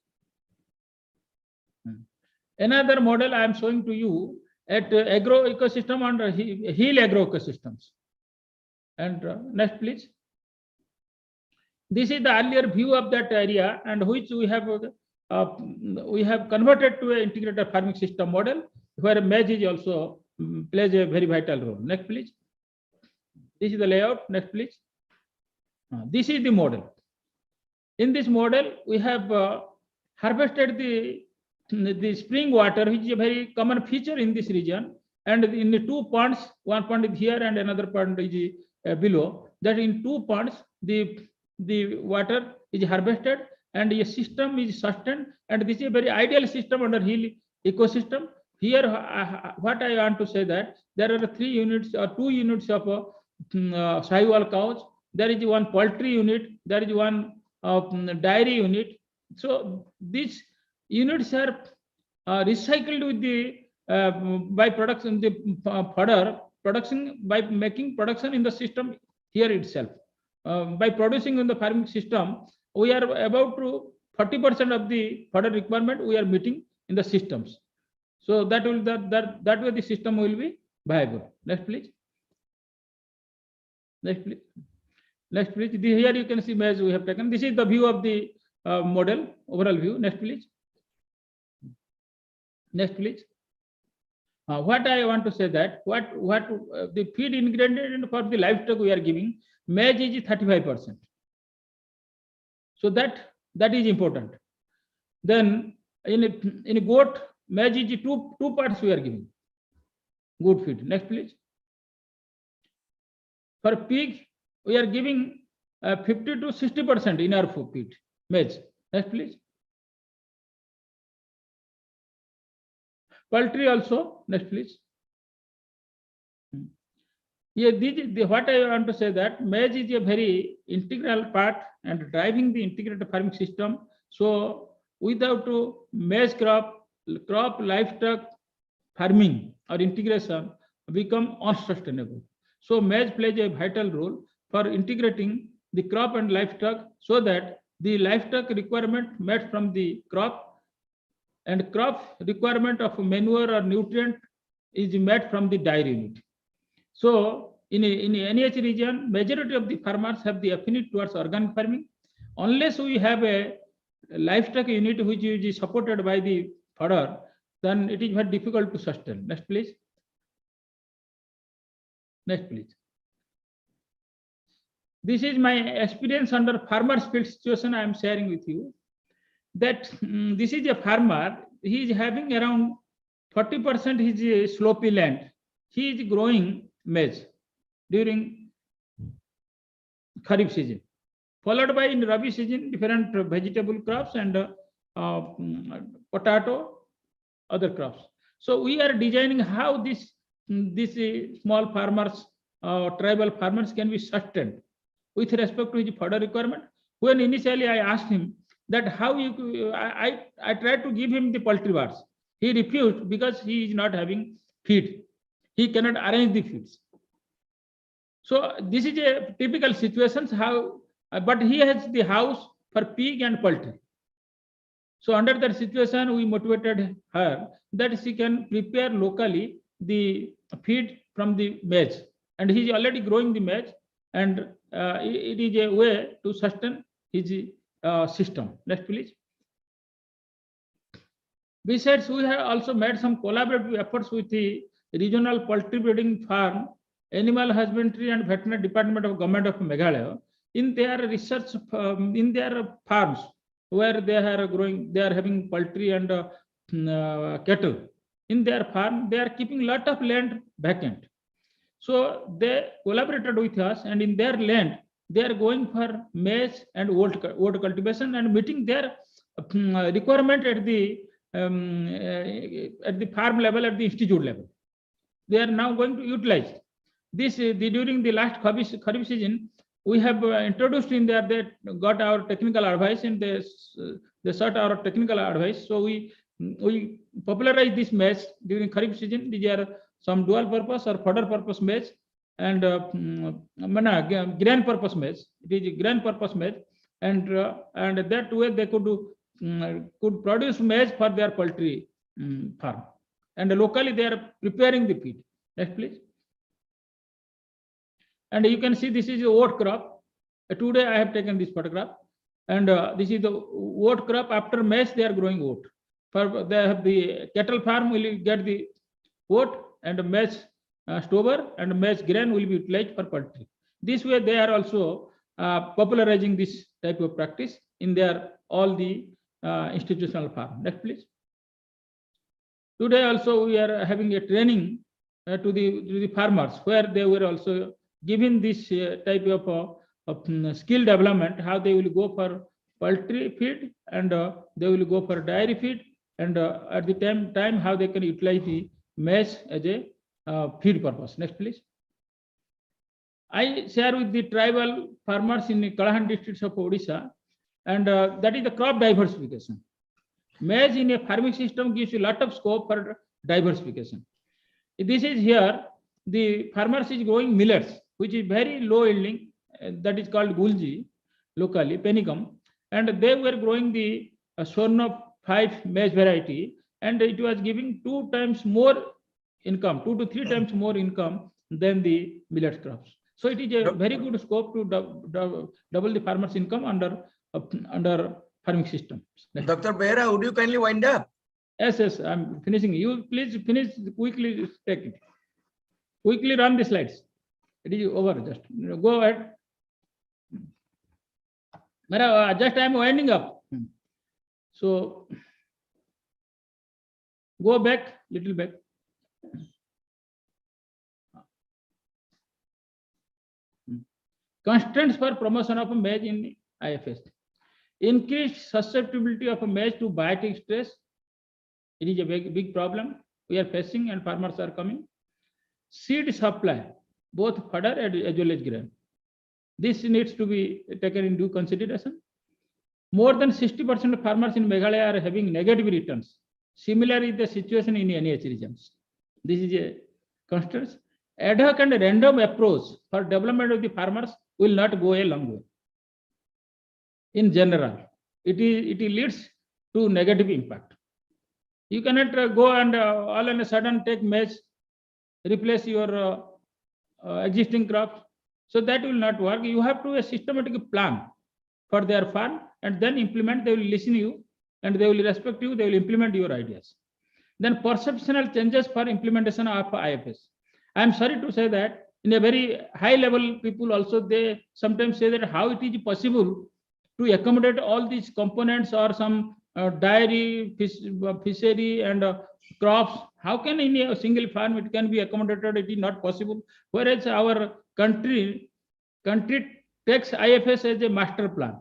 Another model I am showing to you at agro ecosystem and hill agro ecosystems. And next, please. This is the earlier view of that area, and which we have converted to an integrated farming system model, where maize is also plays a very vital role. Next, please. This is the layout. Next, please. This is the model. In this model, we have harvested the spring water, which is a very common feature in this region, and in the 2 ponds, one pond is here and another pond is below. That in 2 ponds, the water is harvested and a system is sustained, and this is a very ideal system under hill ecosystem. Here, what I want to say that there are 3 units or 2 units of Sahiwal cows. There is one poultry unit. There is one dairy unit. So these units are recycled with the by production, the fodder production, by making production in the system here itself. By producing in the farming system, we are about to 40% of the fodder requirement we are meeting in the systems. So that will that way the system will be viable. Next, please. Next, please. Next, please. Here you can see maize we have taken. This is the view of the model, overall view. Next, please. Next, please. What I want to say that what the feed ingredient for the livestock we are giving, maize is 35%. So that is important. Then in a goat, maize is two parts we are giving. Goat feed. Next, please. For pig, we are giving 50 to 60% in our feed, maize. Next, please. Poultry also. Next, please. Yeah, what I want to say that maize is a very integral part and driving the integrated farming system. So without maize crop livestock farming or integration become unsustainable. So maize plays a vital role for integrating the crop and livestock so that the livestock requirement met from the crop and crop requirement of manure or nutrient is met from the dairy unit. So in NEH region, majority of the farmers have the affinity towards organic farming. Unless we have a livestock unit which is supported by the fodder, then it is very difficult to sustain. Next, please. Next, please. This is my experience under farmer's field situation I am sharing with you. That this is a farmer, he is having around 40% his slopey land. He is growing maize during Kharif season, followed by in Rabi season different vegetable crops and potato, other crops. So we are designing how this small farmers, tribal farmers can be sustained with respect to his fodder requirement. When initially I asked him that how you, I tried to give him the poultry bars. He refused because he is not having feed. He cannot arrange the feeds. So this is a typical situation how, but he has the house for pig and poultry. So under that situation, we motivated her that she can prepare locally the feed from the maize, and he is already growing the maize, and it is a way to sustain his system. Next, please. Besides, we have also made some collaborative efforts with the regional poultry breeding farm, animal husbandry and veterinary department of government of Meghalaya in their research in their farms where they are growing, they are having poultry and cattle. In their farm, they are keeping lot of land vacant. So they collaborated with us, and in their land, they are going for maize and oat cultivation and meeting their requirement at the farm level, at the institute level. They are now going to utilize this. During the last Kharif season, we have introduced in there, they got our technical advice and they sought our technical advice. So we popularize this maize during Kharif season. These are some dual purpose or fodder purpose maize and grain purpose maize. It is grain purpose maize, and that way they could produce maize for their poultry farm, and locally they are preparing the feed. Next, please. And you can see this is a oat crop. Today I have taken this photograph, and this is the oat crop. After maize, they are growing oat. For they have the cattle farm will get the oat, and maize stover and maize grain will be utilized for poultry. This way, they are also popularizing this type of practice in their all the institutional farm. Next, please. Today also we are having a training to the farmers where they were also given this type of skill development, how they will go for poultry feed and they will go for dairy feed, and at the time how they can utilize the maize as a feed purpose. Next, please. I share with the tribal farmers in the Kalahan districts of Odisha, and that is the crop diversification. Maize in a farming system gives you a lot of scope for diversification. This is here, the farmers is growing millets, which is very low yielding, that is called gulji, locally, penicum, and they were growing the Swarna 5 maize variety, and it was giving 2 times more income, 2 to 3 times more income than the millet crops. So it is a very good scope to double the farmers' income under farming systems. Dr. Behra, would you kindly wind up? Yes, I'm finishing. You please finish quickly. Take it. Quickly run the slides. It is over. Just go ahead. Just I'm winding up. So go back, little back. Constraints for promotion of maize in IFS. Increased susceptibility of maize to biotic stress. It is a big problem. we are facing and farmers are coming. Seed supply, both fodder as well as grain. This needs to be taken into consideration. More than 60% of farmers in Meghalaya are having negative returns. Similar is the situation in NEH regions. This is a constraint. Ad hoc and random approach for development of the farmers will not go a long way. In general, it leads to negative impact. You cannot go and all of a sudden take maize, replace your existing crops. So that will not work. You have to have a systematic plan for their farm and then implement. They will listen to you and they will respect you. They will implement your ideas. Then perceptional changes for implementation of IFS. I am sorry to say that in a very high level, people also, they sometimes say that how it is possible to accommodate all these components or some dairy, fishery and crops. How can in a single farm it can be accommodated? It is not possible. Whereas our country takes IFS as a master plan.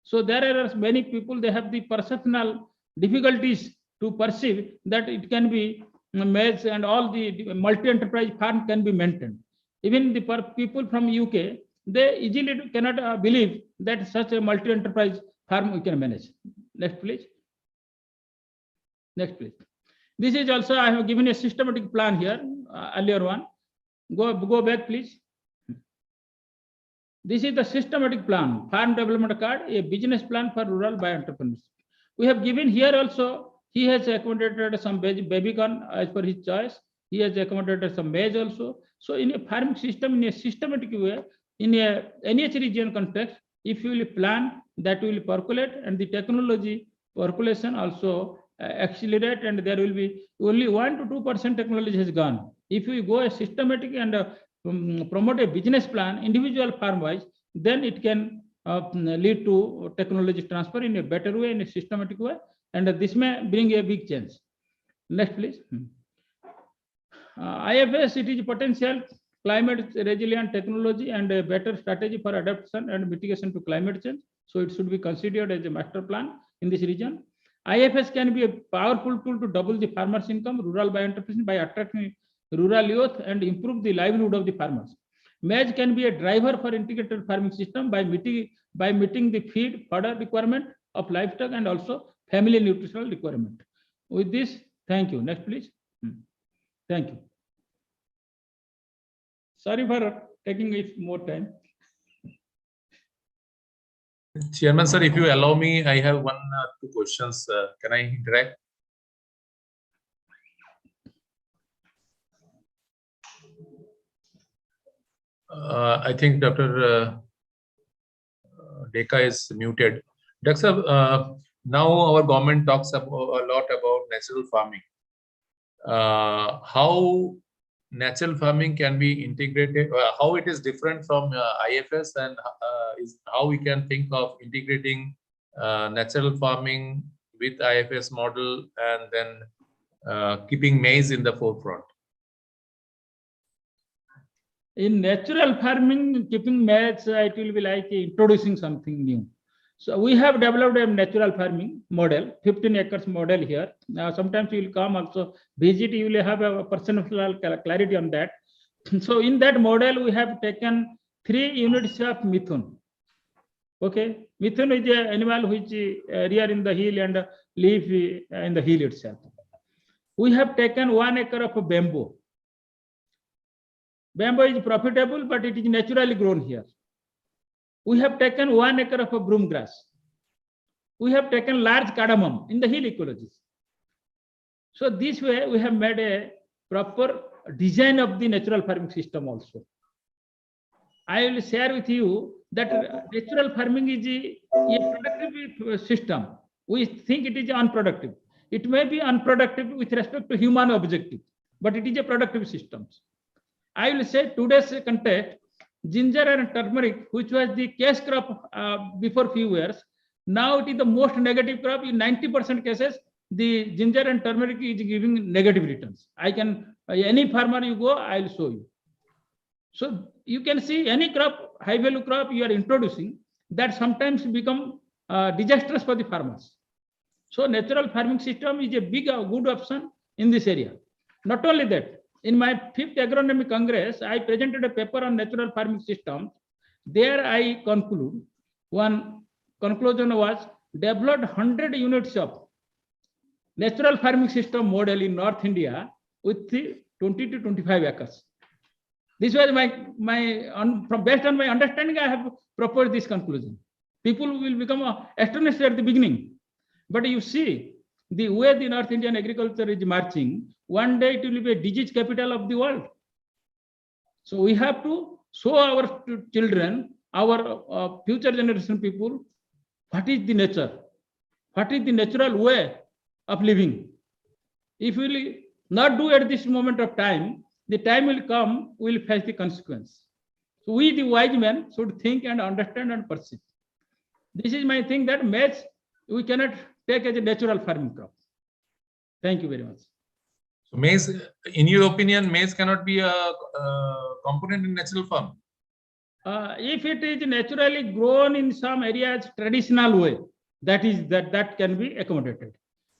So there are many people, they have the perceptional difficulties to perceive that it can be maize and all the multi-enterprise farm can be maintained. Even the people from UK, they easily cannot believe that such a multi-enterprise farm we can manage. Next, please. Next, please. This is also, I have given a systematic plan here, earlier one. Go back, please. This is the systematic plan, farm development card, a business plan for rural bio-entrepreneurs. We have given here also, he has accommodated some baby corn as per his choice. He has accommodated some maize also. So in a farming system, in a systematic way, in a NEH region context, if you will plan, that will percolate and the technology percolation also accelerate, and there will be only 1 to 2% technology has gone. If we go a systematic and promote a business plan, individual farm wise, then it can lead to technology transfer in a better way, in a systematic way, and this may bring a big change. Next, please. IFS, it is potential climate resilient technology and a better strategy for adaptation and mitigation to climate change. So it should be considered as a master plan in this region. IFS can be a powerful tool to double the farmers' income, rural bio-entrepreneurship by attracting rural youth and improve the livelihood of the farmers. Maize can be a driver for integrated farming system by meeting the feed, fodder requirement of livestock and also family nutritional requirement. With this, thank you. Next, please. Thank you. Sorry for taking it more time. Chairman, sir, if you allow me, I have one or two questions. Can I interact? I think Dr. Deka is muted. Dr. Now our government talks a lot about natural farming. How natural farming can be integrated, how it is different from IFS, and how we can think of integrating natural farming with IFS model and then keeping maize in the forefront. In natural farming, keeping maize, it will be like introducing something new. So we have developed a natural farming model, 15 acres model here. Now, sometimes you will come also visit, you will have a personal clarity on that. So in that model, we have taken 3 units of methane. Okay, methane is an animal which rear in the hill and live in the hill itself. We have taken 1 acre of bamboo. Bamboo is profitable, but it is naturally grown here. We have taken 1 acre of broom grass. We have taken large cardamom in the hill ecologies. So this way we have made a proper design of the natural farming system also. I will share with you that natural farming is a productive system. We think it is unproductive. It may be unproductive with respect to human objective, but it is a productive system. I will say today's context, ginger and turmeric, which was the cash crop before few years, now it is the most negative crop. In 90% cases, the ginger and turmeric is giving negative returns. I can, any farmer you go, I will show you. So you can see any crop, high value crop you are introducing, that sometimes become disastrous for the farmers. So natural farming system is a big, good option in this area. Not only that, in my 5th Agronomy Congress, I presented a paper on natural farming systems. There I conclude, one conclusion was developed 100 units of natural farming system model in North India with 20 to 25 acres. This was from based on my understanding, I have proposed this conclusion. People will become astonished at the beginning, but you see the way the North Indian agriculture is marching. One day it will be a disease capital of the world. So we have to show our children, our future generation people, what is the nature, what is the natural way of living. If we will not do at this moment of time, the time will come, we will face the consequence. So we, the wise men, should think and understand and perceive. This is my thing that maize we cannot take as a natural farming crop. Thank you very much. So maize, in your opinion, maize cannot be a component in natural farm? If it is naturally grown in some areas traditional way, that can be accommodated.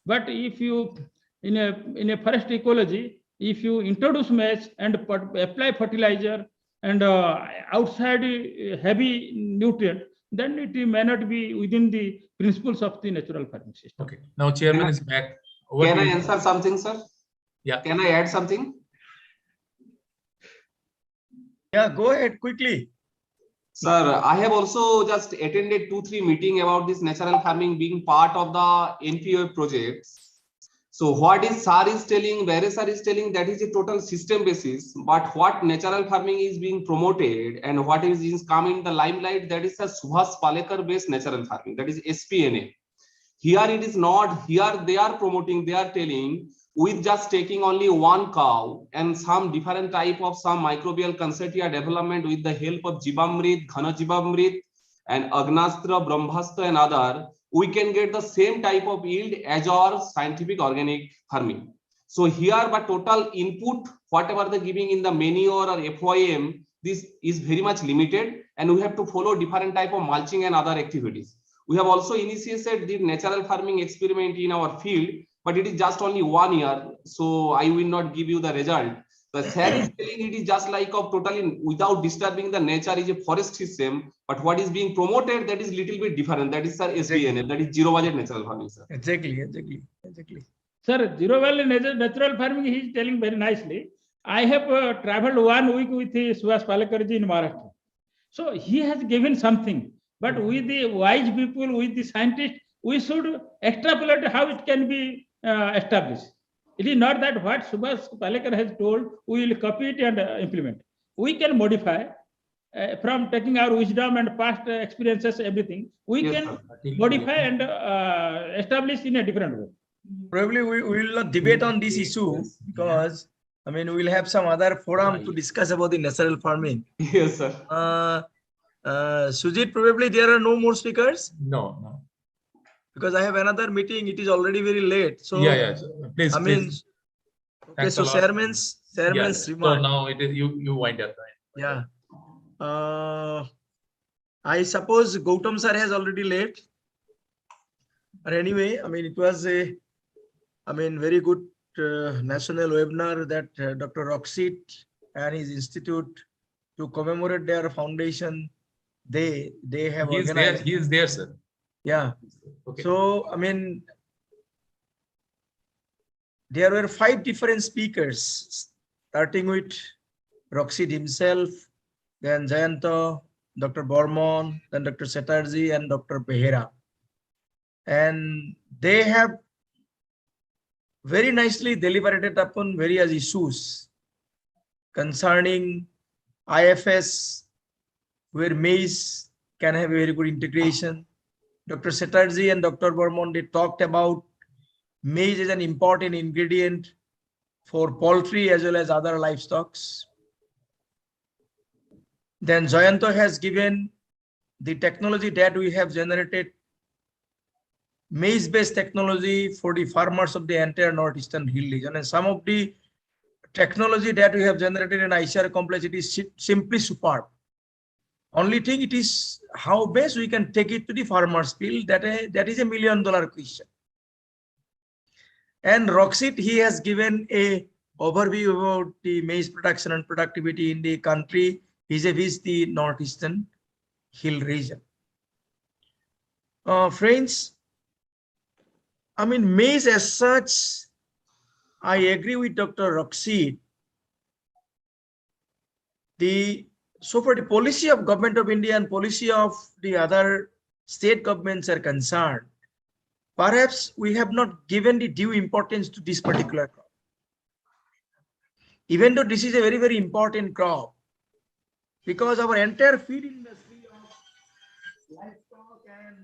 But if you in a forest ecology, if you introduce maize and apply fertilizer and outside heavy nutrient, then it may not be within the principles of the natural farming system. Okay. Now chairman is back. Can I answer something, sir? Yeah. Can I add something? Yeah, go ahead quickly. Sir, I have also just attended 2-3 meetings about this natural farming being part of the NPO projects. So what is sir is telling, where sir is telling, that is a total system basis. But what natural farming is being promoted and what is coming in the limelight, that is a Subhas Palekar based natural farming, that is SPNA. Here it is not, here they are promoting, they are telling, with just taking only one cow and some different type of some microbial concertia development with the help of Jivamrit, Ghana Jivamrit and Agnastra, Brahmastra and other, we can get the same type of yield as our scientific organic farming. So here, but total input, whatever they're giving in the manure or FYM, this is very much limited, and we have to follow different type of mulching and other activities. We have also initiated the natural farming experiment in our field, but it is just only 1 year, so I will not give you the result. The sir is telling it is just like of totally without disturbing the nature is a forest system, but what is being promoted, that is little bit different. That is sir SBNF, that is zero budget natural farming, sir. Exactly. Sir, zero value natural farming, he is telling very nicely. I have traveled 1 week with Subhas Palekarji in Maharashtra. So he has given something, but with the wise people, with the scientists, we should extrapolate how it can be established. It is not that what Subhas Palekar has told, we will copy it and implement. We can modify from taking our wisdom and past experiences, everything. We can modify and establish in a different way. Probably we will not debate on this issue because I mean we will have some other forum to discuss about the natural farming. Yes, sir. Sujit, probably there are no more speakers. No. Because I have another meeting. It is already very late. So Yeah. Please. I mean, please. okay. Thanks So a lot. chairman's Yeah. So remark. now it is you wind up. Yeah. I suppose Gautam sir has already left. But anyway, I mean, it was a, very good national webinar that Dr. Roxit and his institute to commemorate their foundation day. They have organized. He is there, sir. Yeah. Okay. So, I mean, there were 5 different speakers, starting with Roxit himself, then Jayanta, Dr. Bormon, then Dr. Chatterjee, and Dr. Behera. And they have very nicely deliberated upon various issues concerning IFS, where maize can have a very good integration. Dr. Chatterjee and Dr. Bormon, they talked about maize as an important ingredient for poultry as well as other livestock. Then Jayanto has given the technology that we have generated, maize-based technology for the farmers of the entire northeastern hill region. And some of the technology that we have generated in ICAR complex, it is simply superb. Only thing it is how best we can take it to the farmer's field. That is $1 million question. And Roxit, he has given a overview about the maize production and productivity in the country vis-a-vis the northeastern hill region. Friends, I mean, maize as such, I agree with Dr. Roxy. So far the policy of Government of India and policy of the other state governments are concerned, perhaps we have not given the due importance to this particular crop. Even though this is a very, very important crop, because our entire feed industry of livestock and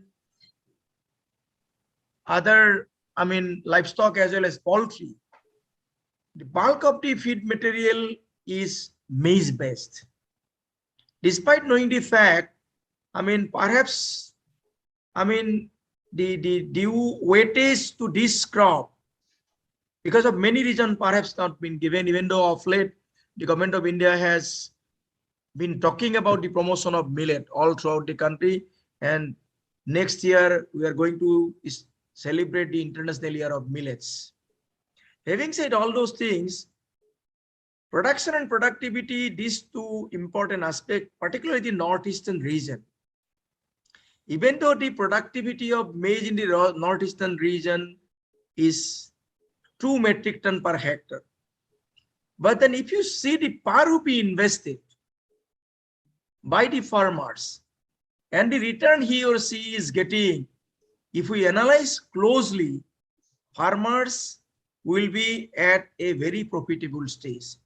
other, I mean, livestock as well as poultry, the bulk of the feed material is maize based. Despite knowing the fact, I mean, perhaps, I mean, the due weightage to this crop, because of many reasons, perhaps not been given, even though of late, the Government of India has been talking about the promotion of millet all throughout the country. And next year, we are going to celebrate the International Year of Millets. Having said all those things, production and productivity, these two important aspects, particularly the northeastern region. Even though the productivity of maize in the northeastern region is 2 metric ton per hectare, but then if you see the per rupee invested by the farmers and the return he or she is getting, if we analyze closely, farmers will be at a very profitable stage,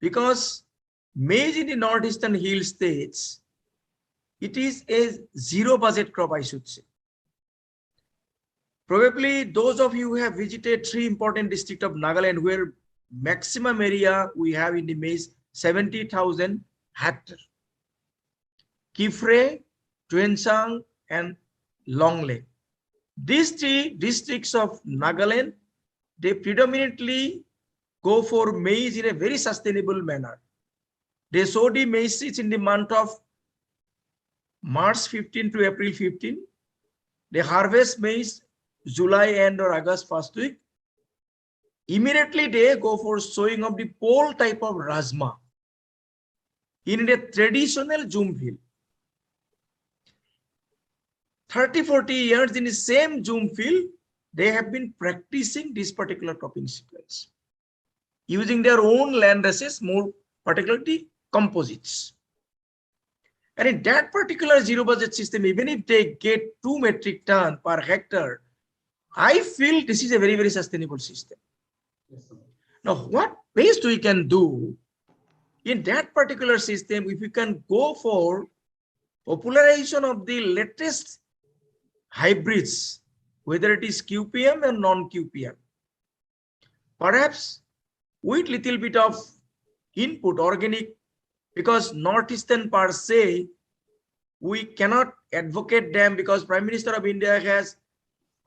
because maize in the northeastern hill states, it is a zero budget crop, I should say. Probably those of you who have visited 3 important districts of Nagaland, where maximum area we have in the maize, 70,000 hectares. Kifre, Tuensang, and Longley. These 3 districts of Nagaland, they predominantly go for maize in a very sustainable manner. They sow the maize seeds in the month of March 15 to April 15. They harvest maize July end or August first week. Immediately they go for sowing of the pole type of rajma in a traditional zoom field. 30-40 years in the same zoom field, they have been practicing this particular cropping sequence, using their own land races, more particularly composites. And in that particular zero budget system, even if they get 2 metric ton per hectare, I feel this is a very, very sustainable system. Yes, sir. Now, what best we can do in that particular system, if we can go for popularization of the latest hybrids, whether it is QPM or non-QPM, perhaps with little bit of input, organic, because northeastern per se, we cannot advocate them, because Prime Minister of India has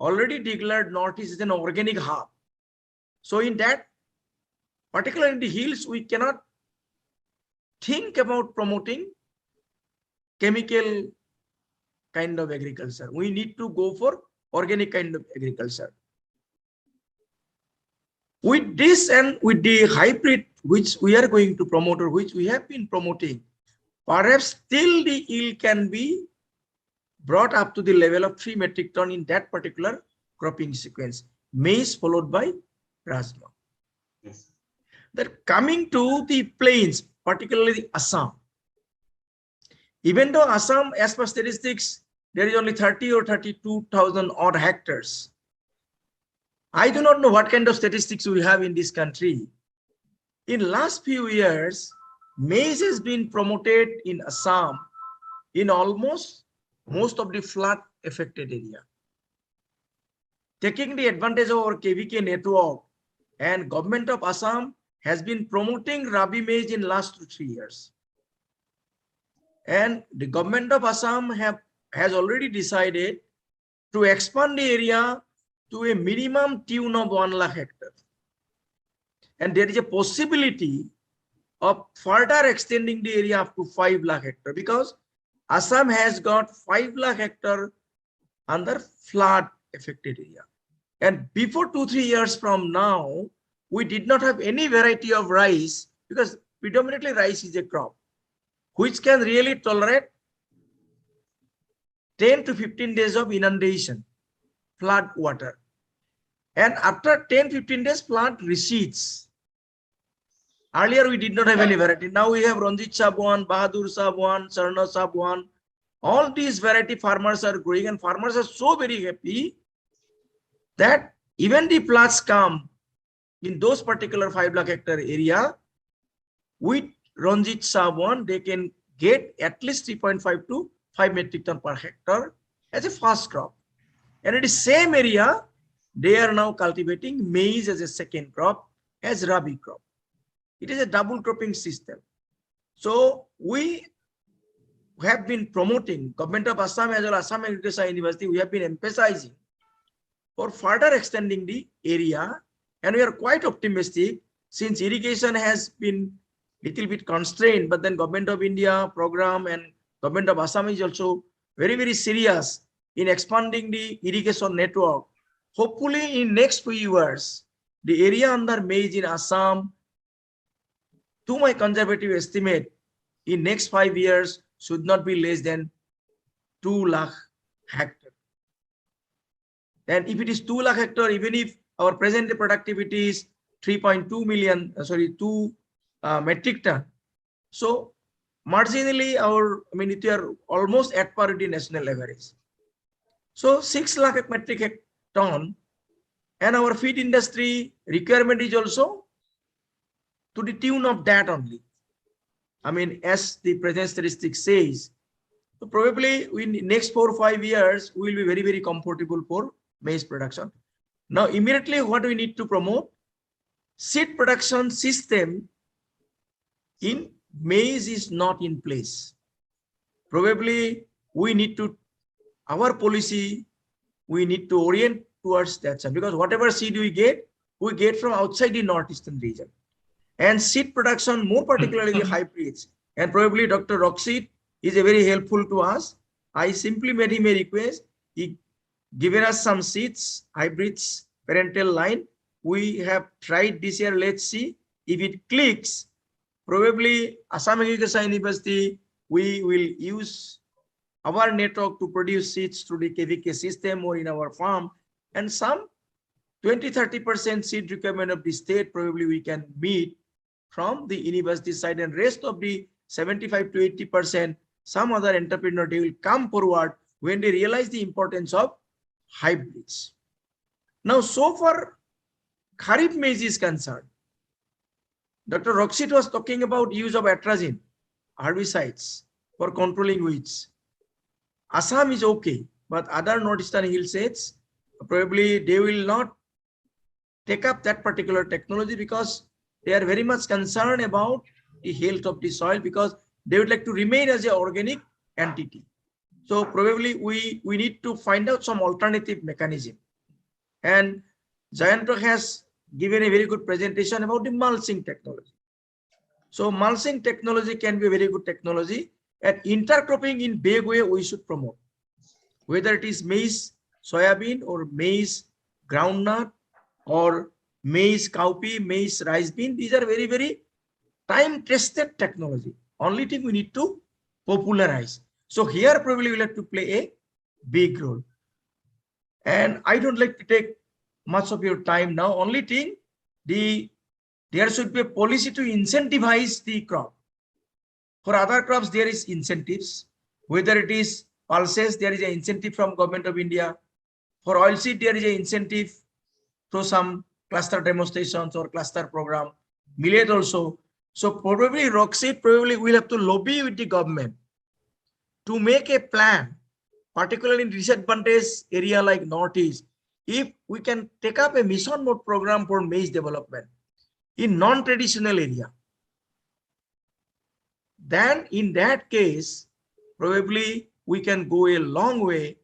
already declared Northeast as an organic hub. So in that, particularly in the hills, we cannot think about promoting chemical kind of agriculture. We need to go for organic kind of agriculture. With this and with the hybrid, which we are going to promote, or which we have been promoting, perhaps still the yield can be brought up to the level of 3 metric ton in that particular cropping sequence, maize followed by rajma. Yes. That coming to the plains, particularly Assam. Even though Assam, as per statistics, there is only 30 or 32,000 odd hectares. I do not know what kind of statistics we have in this country. In last few years, maize has been promoted in Assam in almost most of the flood affected area. Taking the advantage of our KVK network, and government of Assam has been promoting Rabi maize in last 2-3 years. And the government of Assam has already decided to expand the area to a minimum tune of 1 lakh hectares. And there is a possibility of further extending the area up to 5 lakh hectares, because Assam has got 5 lakh hectares under flood affected area. And before 2-3 years from now, we did not have any variety of rice, because predominantly rice is a crop which can really tolerate 10 to 15 days of inundation, flood water. And after 10-15 days, plant recedes. Earlier, we did not have any variety. Now we have Ranjit Sab 1, Bahadur Sab 1, Sarna Sab 1. All these variety farmers are growing, and farmers are so very happy that even the floods come in those particular 5 lakh hectare area, with Ranjit Sab 1, they can get at least 3.5 to 5 metric ton per hectare as a first crop. And in the same area, they are now cultivating maize as a second crop, as Rabi crop. It is a double cropping system. So we have been promoting, Government of Assam as well as Assam Agricultural University, we have been emphasizing for further extending the area, and we are quite optimistic since irrigation has been little bit constrained, but then Government of India program and Government of Assam is also very, very serious in expanding the irrigation network. Hopefully in next few years, the area under maize in Assam, to my conservative estimate, in next 5 years should not be less than 2 lakh hectare. And if it is 2 lakh hectare, even if our present productivity is 3.2 million, 2 metric ton. So marginally we are almost at parity national average. So 6 lakh metric ton, and our feed industry requirement is also to the tune of that only. As the present statistic says, so probably in the next 4 or 5 years, we will be very, very comfortable for maize production. Now, immediately what we need to promote, seed production system in maize is not in place. Probably we need to, our policy, we need to orient towards that side, because whatever seed we get from outside the northeastern region. And seed production, more particularly the hybrids, and probably Dr. Roxit is a very helpful to us. I simply made him a request. He given us some seeds, hybrids, parental line. We have tried this year. Let's see if it clicks. Probably Assam Agricultural University, we will use our network to produce seeds through the KVK system or in our farm, and some 20-30% seed requirement of the state probably we can meet from the university side, and rest of the 75 to 80%, some other entrepreneur, they will come forward when they realize the importance of hybrids. Now, so far Kharif maize is concerned, Dr. Roxit was talking about use of atrazine, herbicides for controlling weeds. Assam is okay, but other northeastern hillsides, probably they will not take up that particular technology because they are very much concerned about the health of the soil, because they would like to remain as an organic entity. So probably we need to find out some alternative mechanism. And Jayanto has given a very good presentation about the mulching technology. So mulching technology can be a very good technology, and intercropping in big way we should promote, whether it is maize, soybean, or maize, groundnut, or maize, cowpea, maize, rice bean. These are very, very time-tested technology. Only thing we need to popularize. So here probably we'll have to play a big role. And I don't like to take much of your time now. Only thing, there should be a policy to incentivize the crop. For other crops, there is incentives. Whether it is pulses, there is an incentive from Government of India. For oilseed, there is an incentive through some cluster demonstrations or cluster program. Millet also. So probably Roxit probably will have to lobby with the government to make a plan, particularly in disadvantaged area like Northeast. If we can take up a mission mode program for maize development in non-traditional area, then in that case, probably we can go a long way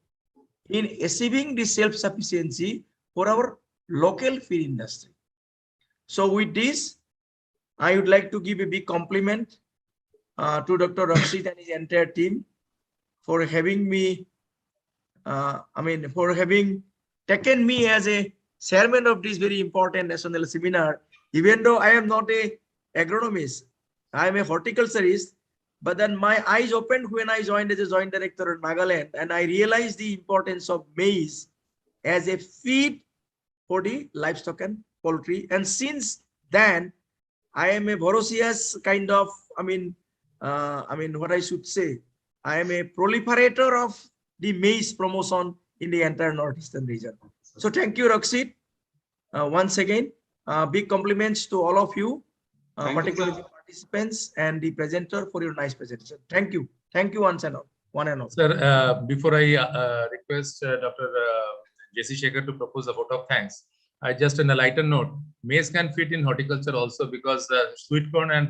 in achieving the self-sufficiency for our local feed industry. So with this, I would like to give a big compliment to Dr. Roxit and his entire team for having me, for having taken me as a chairman of this very important national seminar Even though I am not a agronomist, I am a horticulturist, but then my eyes opened when I joined as a joint director in Nagaland, and I realized the importance of maize as a feed for the livestock and poultry. And since then, I am a voracious kind of, what I should say, I am a proliferator of the maize promotion in the entire northeastern region. So thank you, Rakshit. Once again, big compliments to all of you, particularly the participants and the presenter for your nice presentation. Thank you. Thank you once and all. One and all. Sir, before I request Dr. J.C. Shekhar to propose a vote of thanks, I just on a lighter note, maize can fit in horticulture also because sweet corn and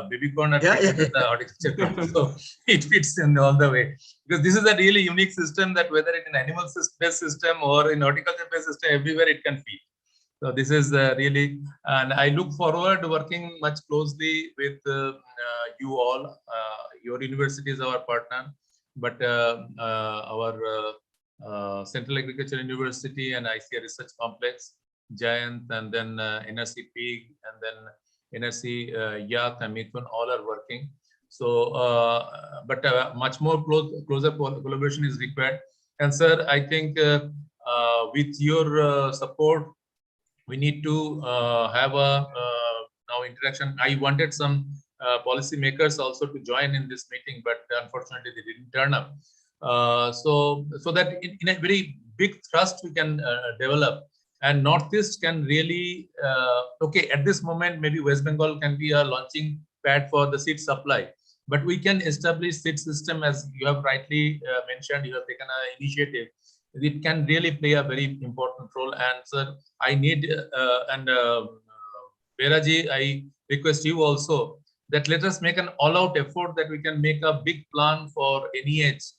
baby corn are taken in the horticulture crop. So it fits in all the way. Because this is a really unique system that whether it's an animal-based system or in horticulture-based system, everywhere it can fit. So this is really, and I look forward to working much closely with you all. Your university is our partner, but our Central Agriculture University and ICAR Research Complex, Giant, and then NRC Pig, and then NRC Yak and Mithun, all are working. So, but much more closer collaboration is required. And sir, I think with your support, we need to have a now interaction. I wanted some policy makers also to join in this meeting, but unfortunately they didn't turn up. So that in a very big thrust we can develop, and Northeast can really okay, at this moment maybe West Bengal can be a launching pad for the seed supply, but we can establish seed system, as you have rightly mentioned. You have taken an initiative. It can really play a very important role. And sir, I need Beraji, I request you also that let us make an all-out effort that we can make a big plan for NEH,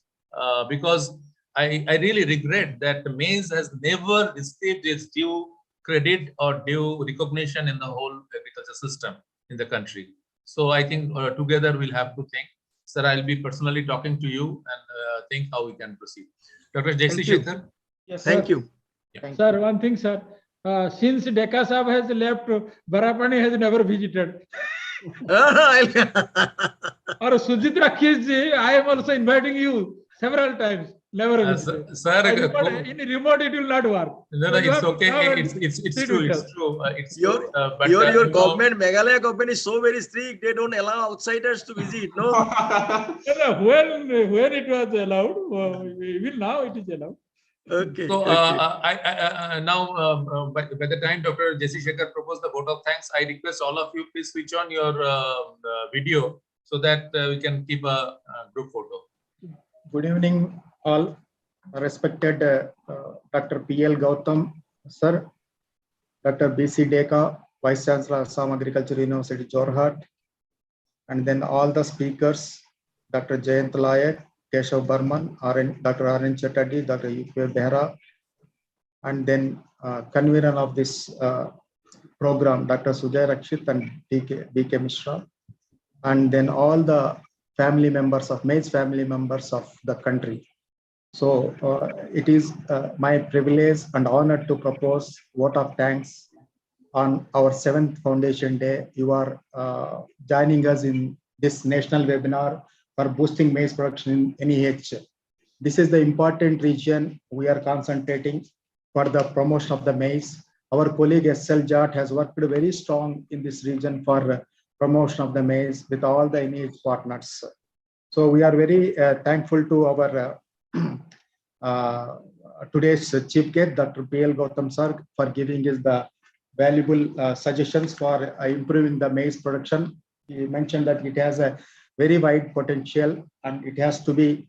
because I really regret that maize has never received its due credit or due recognition in the whole agriculture system in the country. So I think together we'll have to think. Sir, I'll be personally talking to you and think how we can proceed. Dr. J.C. Shekhar. Yes, Thank you. Yeah. Sir, one thing, sir. Since Deka Sahab has left, Barapani has never visited. Or Sujit Rakhish ji, I am also inviting you several times. Never visited. Sir, in remote it will not work. No, So it's okay. It's true. It's true. It's Your government, Meghalaya government is so very strict. They don't allow outsiders to visit. No. When it was allowed, even now it is allowed. Okay. So okay. now by the time Dr. J.C. Shekhar proposed the vote of thanks, I request all of you please switch on your video so that we can keep a group photo. Good evening, all. Respected Dr. P.L. Gautam, sir, Dr. B.C. Deka, Vice Chancellor, Assam Agriculture University, Jorhat, and then all the speakers, Dr. Jayant Layak, Keshav Burman, Dr. R.N. Chatterjee, Dr. U.P. Behra, and then convener of this program, Dr. Sujay Rakshit and B.K. Mishra, and then all the family members of Maize family members of the country. So it is my privilege and honor to propose vote of thanks on our 7th Foundation Day. You are joining us in this national webinar for boosting maize production in NEH. This is the important region we are concentrating for the promotion of the maize. Our colleague S.L. Jat has worked very strong in this region for promotion of the maize with all the NEH partners. So we are very thankful to our today's chief guest, Dr. P.L. Gautam sir, for giving us the valuable suggestions for improving the maize production. He mentioned that it has a very wide potential and it has to be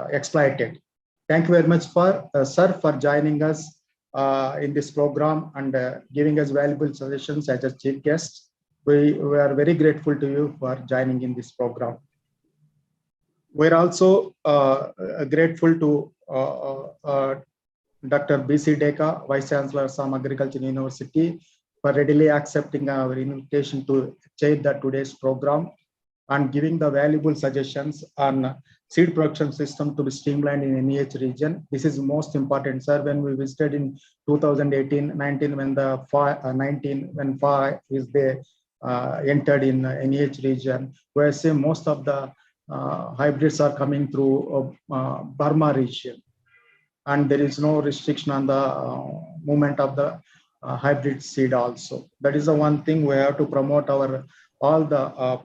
exploited. Thank you very much for sir for joining us in this program and giving us valuable suggestions as a chief guest. We are very grateful to you for joining in this program. We're also grateful to Dr. B.C. Deka, Vice Chancellor, Assam Agriculture University, for readily accepting our invitation to chair today's program. and giving the valuable suggestions on seed production system to be streamlined in NEH region. This is most important, sir. When we visited in 2018-19, when the 19 when FA is there entered in NEH region, where say most of the hybrids are coming through Burma region, and there is no restriction on the movement of the hybrid seed also. That is the one thing we have to promote our all the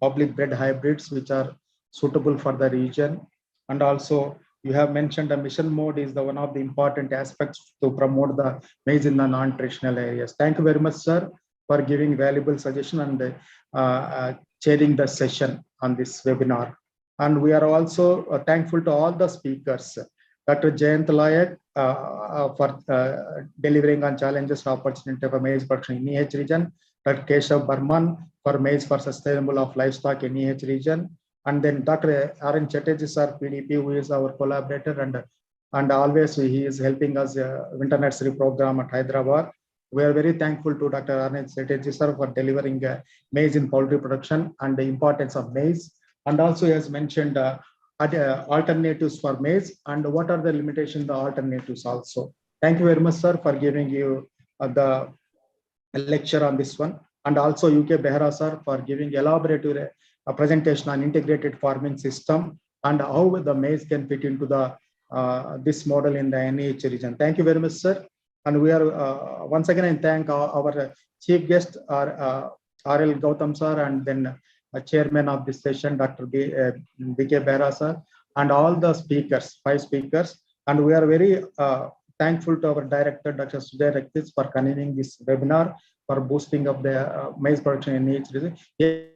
public bred hybrids which are suitable for the region. And also you have mentioned the mission mode is the one of the important aspects to promote the maize in the non-traditional areas. Thank you very much, sir, for giving valuable suggestion and chairing the session on this webinar. And we are also thankful to all the speakers. Dr. Jayant Layak for delivering on challenges and opportunity for maize production in NEH region. Dr. Keshav Burman for maize for sustainable of livestock in NEH region. And then Dr. R.N. Chatterjee sir, PDP, who is our collaborator and always he is helping us winter nursery program at Hyderabad. We are very thankful to Dr. R.N. Chatterjee sir for delivering maize in poultry production and the importance of maize. And also he has mentioned alternatives for maize and what are the limitations, the alternatives also. Thank you very much, sir, for giving you the lecture on this one. And also UK Behra sir for giving elaborate presentation on integrated farming system and how the maize can fit into the this model in the NEH region. Thank you very much, sir. And we are once again, I thank our chief guest, R.L. Gautam sir, and then chairman of this session, Dr. B.K. Behra sir, and all the speakers, 5 speakers. And we are very thankful to our director, Dr. Sujay Raktis, for convening this webinar for boosting of the maize production in NEH region. He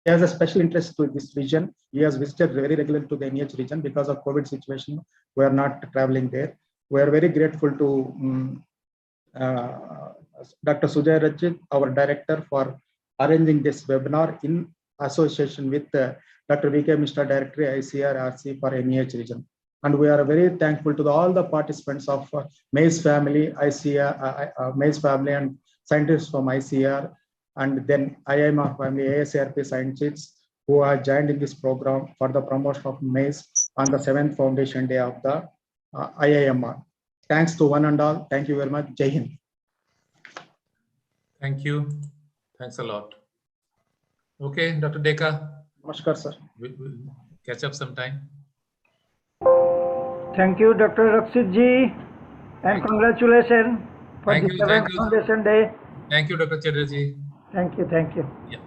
has a special interest to this region. He has visited very regularly to the NEH region because of COVID situation. We are not traveling there. We are very grateful to Dr. Sujay Raktis, our director, for arranging this webinar in association with Dr. V.K. Mishra, Director, ICAR-RC for NEH region. And we are very thankful to all the participants of Maize family, ICAR, Maize family, and scientists from ICAR, and then IIMR family, ASARP scientists who are joined in this program for the promotion of maize on the 7th Foundation Day of the IIMR. Thanks to one and all. Thank you very much. Jai Hind. Thank you. Thanks a lot. Okay, Dr. Deka. Namaskar, sir. We'll catch up sometime. Thank you, Dr. Rakshit ji, and congratulations for the 7th Foundation Day. Thank you, Dr. Chatterjee. Thank you, thank you. Yeah.